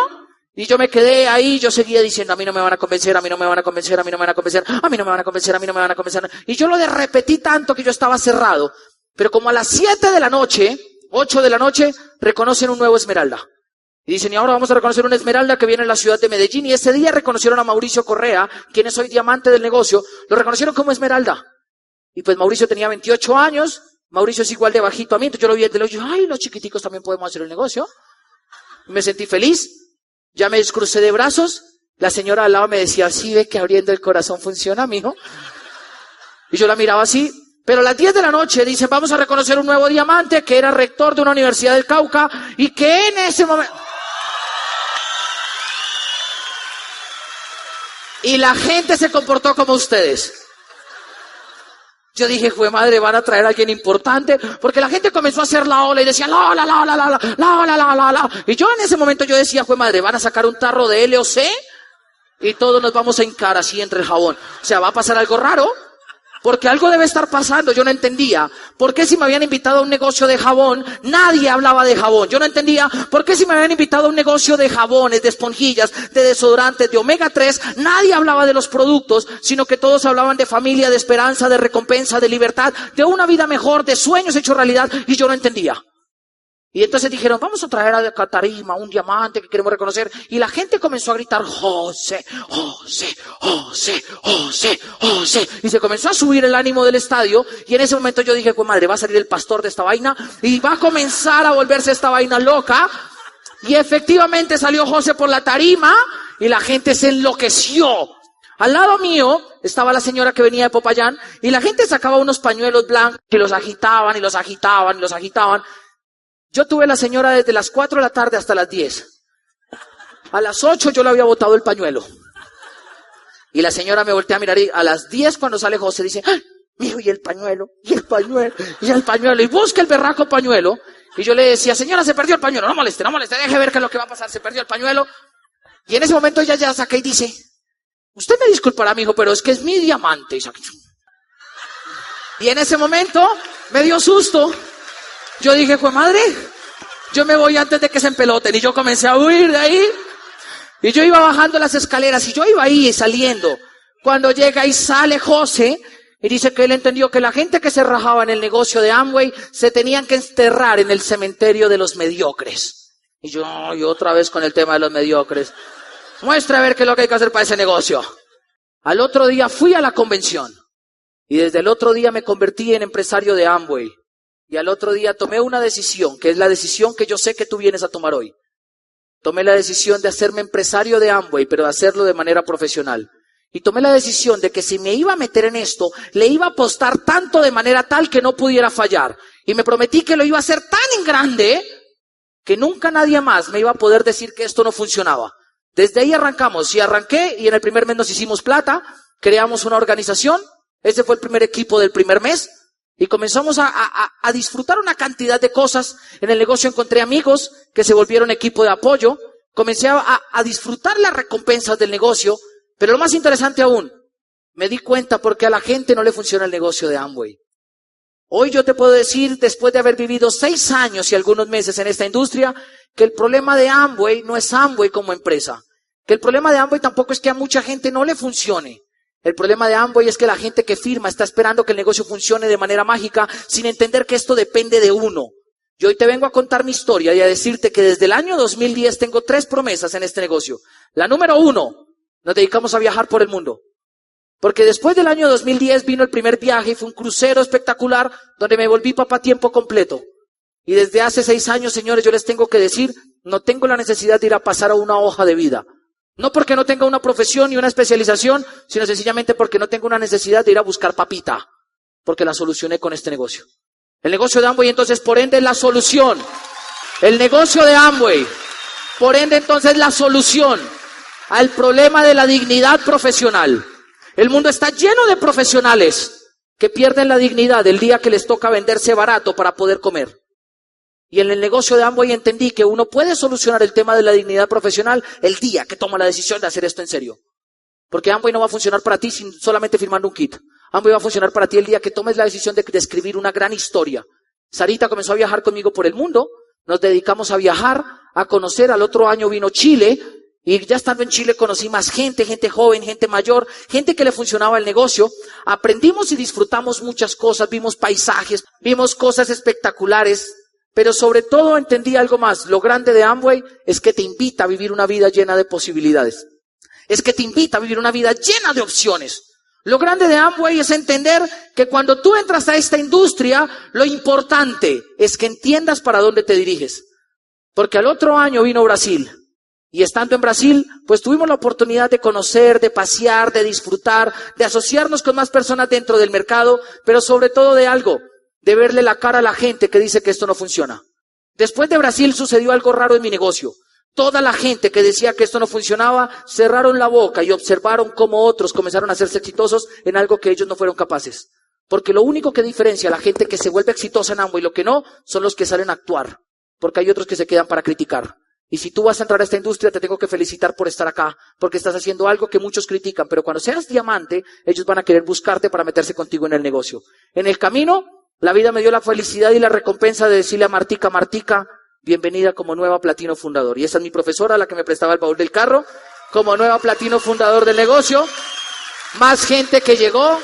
Y yo me quedé ahí, yo seguía diciendo, a mí no me van a convencer, a mí no me van a convencer, a mí no me van a convencer, a mí no me van a convencer, a mí no me van a convencer. Y yo lo repetí tanto que yo estaba cerrado. Pero como a las 7 de la noche, 8 de la noche, reconocen un nuevo Esmeralda. Y dicen, y ahora vamos a reconocer una Esmeralda que viene en la ciudad de Medellín. Y ese día reconocieron a Mauricio Correa, quien es hoy diamante del negocio, lo reconocieron como Esmeralda. Y pues Mauricio tenía 28 años, Mauricio es igual de bajito a mí, entonces yo lo vi desde yo, ay, los chiquiticos también podemos hacer el negocio. Y me sentí feliz, ya me descrucé de brazos, la señora al lado me decía, sí, ve que abriendo el corazón funciona, mijo. Y yo la miraba así. Pero a las 10 de la noche dicen, vamos a reconocer un nuevo diamante que era rector de una universidad del Cauca y que en ese momento... Y la gente se comportó como ustedes. Yo dije, jue madre, van a traer a alguien importante, porque la gente comenzó a hacer la ola y decía, la ola. Y yo en ese momento yo decía, jue madre, van a sacar un tarro de LOC y todos nos vamos a hincar así entre el jabón. O sea, va a pasar algo raro. Porque algo debe estar pasando, yo no entendía. ¿Por qué si me habían invitado a un negocio de jabón, nadie hablaba de jabón? Yo no entendía. ¿Por qué si me habían invitado a un negocio de jabones, de esponjillas, de desodorantes, de omega 3, nadie hablaba de los productos, sino que todos hablaban de familia, de esperanza, de recompensa, de libertad, de una vida mejor, de sueños hechos realidad, y yo no entendía. Y entonces dijeron, vamos a traer a Catarima un diamante que queremos reconocer. Y la gente comenzó a gritar, José, José, José, José, José. Y se comenzó a subir el ánimo del estadio. Y en ese momento yo dije, pues madre, va a salir el pastor de esta vaina. Y va a comenzar a volverse esta vaina loca. Y efectivamente salió José por la tarima. Y la gente se enloqueció. Al lado mío estaba la señora que venía de Popayán. Y la gente sacaba unos pañuelos blancos y los agitaban y los agitaban y los agitaban. Yo tuve a la señora desde las 4 de la tarde hasta las 10. A las 8 yo le había botado el pañuelo. Y la señora me voltea a mirar y a las 10 cuando sale José dice, ¡ay, mijo, y el pañuelo, y el pañuelo, y el pañuelo! Y busca el berraco pañuelo. Y yo le decía, señora, se perdió el pañuelo. No moleste, deje ver qué es lo que va a pasar. Se perdió el pañuelo. Y en ese momento ella ya saca y dice, usted me disculpará, mijo, pero es que es mi diamante. Y en ese momento me dio susto. Yo dije, pues madre, yo me voy antes de que se empeloten. Y yo comencé a huir de ahí. Y yo iba bajando las escaleras y yo iba ahí saliendo. Cuando llega y sale José y dice que él entendió que la gente que se rajaba en el negocio de Amway se tenían que enterrar en el cementerio de los mediocres. Y yo otra vez con el tema de los mediocres. Muestra a ver qué es lo que hay que hacer para ese negocio. Al otro día fui a la convención. Y desde el otro día me convertí en empresario de Amway. Y al otro día tomé una decisión, que es la decisión que yo sé que tú vienes a tomar hoy. Tomé la decisión de hacerme empresario de Amway, pero de hacerlo de manera profesional. Y tomé la decisión de que si me iba a meter en esto, le iba a apostar tanto de manera tal que no pudiera fallar. Y me prometí que lo iba a hacer tan en grande que nunca nadie más me iba a poder decir que esto no funcionaba. Desde ahí arrancamos. Y arranqué y en el primer mes nos hicimos plata, creamos una organización. Ese fue el primer equipo del primer mes. Y comenzamos a disfrutar una cantidad de cosas. En el negocio encontré amigos que se volvieron equipo de apoyo. Comencé a disfrutar las recompensas del negocio. Pero lo más interesante aún, me di cuenta por qué a la gente no le funciona el negocio de Amway. Hoy yo te puedo decir, después de haber vivido 6 años y algunos meses en esta industria, que el problema de Amway no es Amway como empresa. Que el problema de Amway tampoco es que a mucha gente no le funcione. El problema de Amway es que la gente que firma está esperando que el negocio funcione de manera mágica sin entender que esto depende de uno. Yo hoy te vengo a contar mi historia y a decirte que desde el año 2010 tengo 3 promesas en este negocio. La número 1, nos dedicamos a viajar por el mundo. Porque después del año 2010 vino el primer viaje y fue un crucero espectacular donde me volví papá a tiempo completo. Y desde hace 6 años, señores, yo les tengo que decir, no tengo la necesidad de ir a pasar a una hoja de vida. No porque no tenga una profesión ni una especialización, sino sencillamente porque no tengo una necesidad de ir a buscar papita. Porque la solucioné con este negocio. El negocio de Amway, entonces, por ende, es la solución. El negocio de Amway, por ende, entonces, la solución al problema de la dignidad profesional. El mundo está lleno de profesionales que pierden la dignidad el día que les toca venderse barato para poder comer. Y en el negocio de Amway entendí que uno puede solucionar el tema de la dignidad profesional el día que toma la decisión de hacer esto en serio. Porque Amway no va a funcionar para ti sin solamente firmando un kit. Amway va a funcionar para ti el día que tomes la decisión de escribir una gran historia. Sarita comenzó a viajar conmigo por el mundo. Nos dedicamos a viajar, a conocer. Al otro año vino Chile. Y ya estando en Chile conocí más gente joven, gente mayor, gente que le funcionaba el negocio. Aprendimos y disfrutamos muchas cosas, vimos paisajes, vimos cosas espectaculares, pero sobre todo entendí algo más. Lo grande de Amway es que te invita a vivir una vida llena de posibilidades. Es que te invita a vivir una vida llena de opciones. Lo grande de Amway es entender que cuando tú entras a esta industria, lo importante es que entiendas para dónde te diriges. Porque al otro año vino Brasil. Y estando en Brasil, pues tuvimos la oportunidad de conocer, de pasear, de disfrutar, de asociarnos con más personas dentro del mercado, pero sobre todo de algo, de verle la cara a la gente que dice que esto no funciona. Después de Brasil sucedió algo raro en mi negocio. Toda la gente que decía que esto no funcionaba, cerraron la boca y observaron cómo otros comenzaron a hacerse exitosos en algo que ellos no fueron capaces. Porque lo único que diferencia a la gente que se vuelve exitosa en Amway y lo que no, son los que salen a actuar. Porque hay otros que se quedan para criticar. Y si tú vas a entrar a esta industria, te tengo que felicitar por estar acá, porque estás haciendo algo que muchos critican, pero cuando seas diamante, ellos van a querer buscarte para meterse contigo en el negocio. En el camino, la vida me dio la felicidad y la recompensa de decirle a Martica, bienvenida como nueva platino fundador. Y esa es mi profesora, la que me prestaba el baúl del carro, como nueva platino fundador del negocio. Más gente que llegó,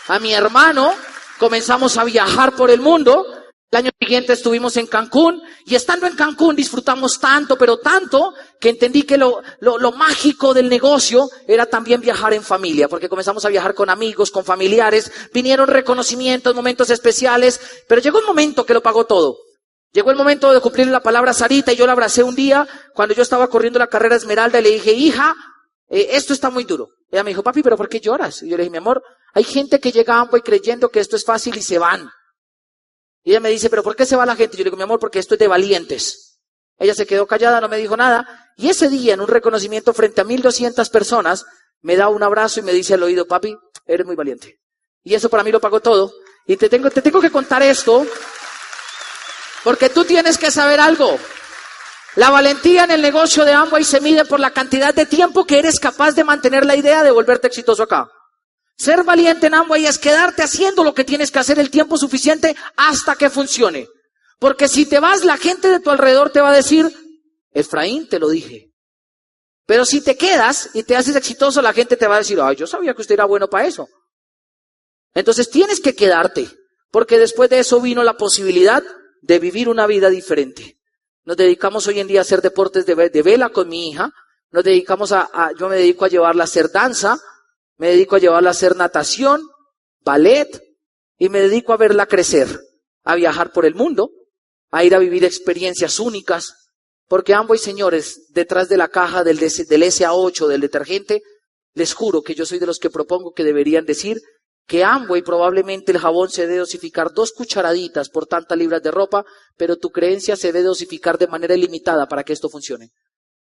a mi hermano, comenzamos a viajar por el mundo. El año siguiente estuvimos en Cancún y estando en Cancún disfrutamos tanto, pero tanto que entendí que lo mágico del negocio era también viajar en familia, porque comenzamos a viajar con amigos, con familiares, vinieron reconocimientos, momentos especiales, pero llegó un momento que lo pagó todo. Llegó el momento de cumplir la palabra a Sarita y yo la abracé un día cuando yo estaba corriendo la carrera Esmeralda y le dije, hija, esto está muy duro. Ella me dijo, papi, ¿pero por qué lloras? Y yo le dije, mi amor, hay gente que llega a Amway creyendo que esto es fácil y se van. Y ella me dice, ¿pero por qué se va la gente? Yo le digo, mi amor, porque esto es de valientes. Ella se quedó callada, no me dijo nada. Y ese día, en un reconocimiento frente a 1,200 personas, me da un abrazo y me dice al oído, papi, eres muy valiente. Y eso para mí lo pagó todo. Y te tengo que contar esto, porque tú tienes que saber algo. La valentía en el negocio de Amway se mide por la cantidad de tiempo que eres capaz de mantener la idea de volverte exitoso acá. Ser valiente en Amway es quedarte haciendo lo que tienes que hacer el tiempo suficiente hasta que funcione. Porque si te vas, la gente de tu alrededor te va a decir, Efraín, te lo dije. Pero si te quedas y te haces exitoso, la gente te va a decir, ay, yo sabía que usted era bueno para eso. Entonces tienes que quedarte, porque después de eso vino la posibilidad de vivir una vida diferente. Nos dedicamos hoy en día a hacer deportes de vela con mi hija. Nos dedicamos yo me dedico a llevarla a hacer danza. Me dedico a llevarla a hacer natación, ballet, y me dedico a verla crecer, a viajar por el mundo, a ir a vivir experiencias únicas, porque Amway, señores, detrás de la caja del SA8, del detergente, les juro que yo soy de los que propongo que deberían decir que Amway probablemente el jabón se debe dosificar 2 cucharaditas por tantas libras de ropa, pero tu creencia se debe dosificar de manera ilimitada para que esto funcione.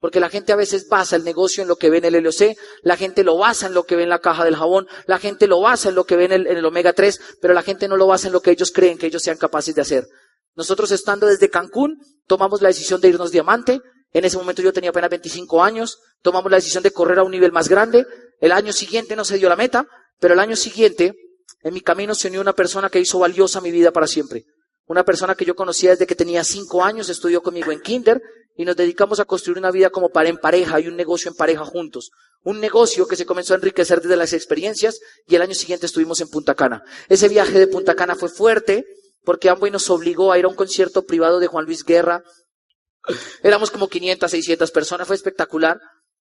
Porque la gente a veces basa el negocio en lo que ve en el LOC, la gente lo basa en lo que ve en la caja del jabón, la gente lo basa en lo que ve en el omega 3, pero la gente no lo basa en lo que ellos creen que ellos sean capaces de hacer. Nosotros estando desde Cancún, tomamos la decisión de irnos diamante. En ese momento yo tenía apenas 25 años, tomamos la decisión de correr a un nivel más grande. El año siguiente no se dio la meta, pero el año siguiente en mi camino se unió una persona que hizo valiosa mi vida para siempre. Una persona que yo conocía desde que tenía 5 años, estudió conmigo en kinder y nos dedicamos a construir una vida como en pareja y un negocio en pareja juntos. Un negocio que se comenzó a enriquecer desde las experiencias y el año siguiente estuvimos en Punta Cana. Ese viaje de Punta Cana fue fuerte porque Amway nos obligó a ir a un concierto privado de Juan Luis Guerra. Éramos como 500, 600 personas, fue espectacular.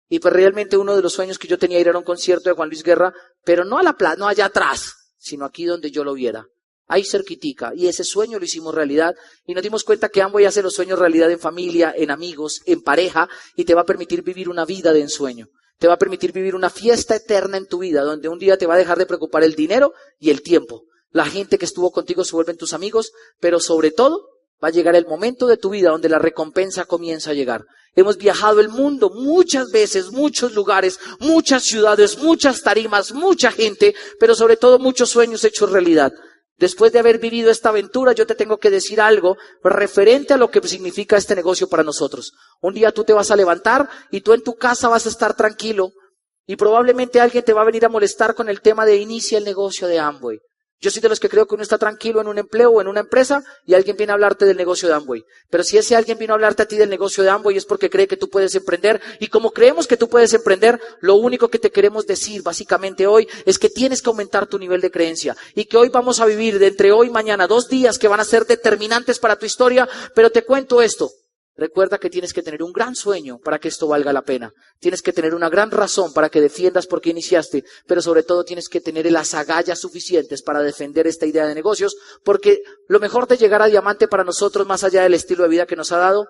Y pues realmente uno de los sueños que yo tenía era ir a un concierto de Juan Luis Guerra, pero no a la plaza, no allá atrás, sino aquí donde yo lo viera. Ahí cerquitica, y ese sueño lo hicimos realidad, y nos dimos cuenta que Amway hace los sueños realidad en familia, en amigos, en pareja, y te va a permitir vivir una vida de ensueño. Te va a permitir vivir una fiesta eterna en tu vida, donde un día te va a dejar de preocupar el dinero y el tiempo. La gente que estuvo contigo se vuelven tus amigos, pero sobre todo, va a llegar el momento de tu vida donde la recompensa comienza a llegar. Hemos viajado el mundo muchas veces, muchos lugares, muchas ciudades, muchas tarimas, mucha gente, pero sobre todo muchos sueños hechos realidad. Después de haber vivido esta aventura, yo te tengo que decir algo referente a lo que significa este negocio para nosotros. Un día tú te vas a levantar y tú en tu casa vas a estar tranquilo y probablemente alguien te va a venir a molestar con el tema de inicia el negocio de Amway. Yo soy de los que creo que uno está tranquilo en un empleo o en una empresa y alguien viene a hablarte del negocio de Amway. Pero si ese alguien vino a hablarte a ti del negocio de Amway es porque cree que tú puedes emprender. Y como creemos que tú puedes emprender, lo único que te queremos decir básicamente hoy es que tienes que aumentar tu nivel de creencia. Y que hoy vamos a vivir de entre hoy y mañana 2 días que van a ser determinantes para tu historia. Pero te cuento esto. Recuerda que tienes que tener un gran sueño para que esto valga la pena. Tienes que tener una gran razón para que defiendas por qué iniciaste, pero sobre todo tienes que tener las agallas suficientes para defender esta idea de negocios, porque lo mejor de llegar a diamante para nosotros, más allá del estilo de vida que nos ha dado,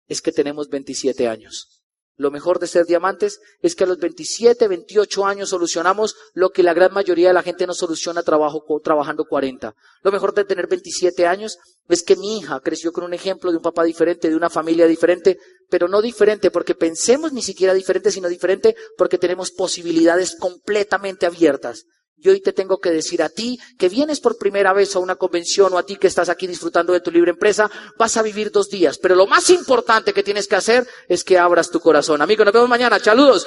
es que tenemos 27 años. Lo mejor de ser diamantes es que a los 27, 28 años solucionamos lo que la gran mayoría de la gente no soluciona trabajando 40. Lo mejor de tener 27 años es que mi hija creció con un ejemplo de un papá diferente, de una familia diferente, pero no diferente porque pensemos ni siquiera diferente, sino diferente porque tenemos posibilidades completamente abiertas. Y hoy te tengo que decir a ti que vienes por primera vez a una convención o a ti que estás aquí disfrutando de tu libre empresa, vas a vivir 2 días. Pero lo más importante que tienes que hacer es que abras tu corazón. Amigo, nos vemos mañana. Saludos.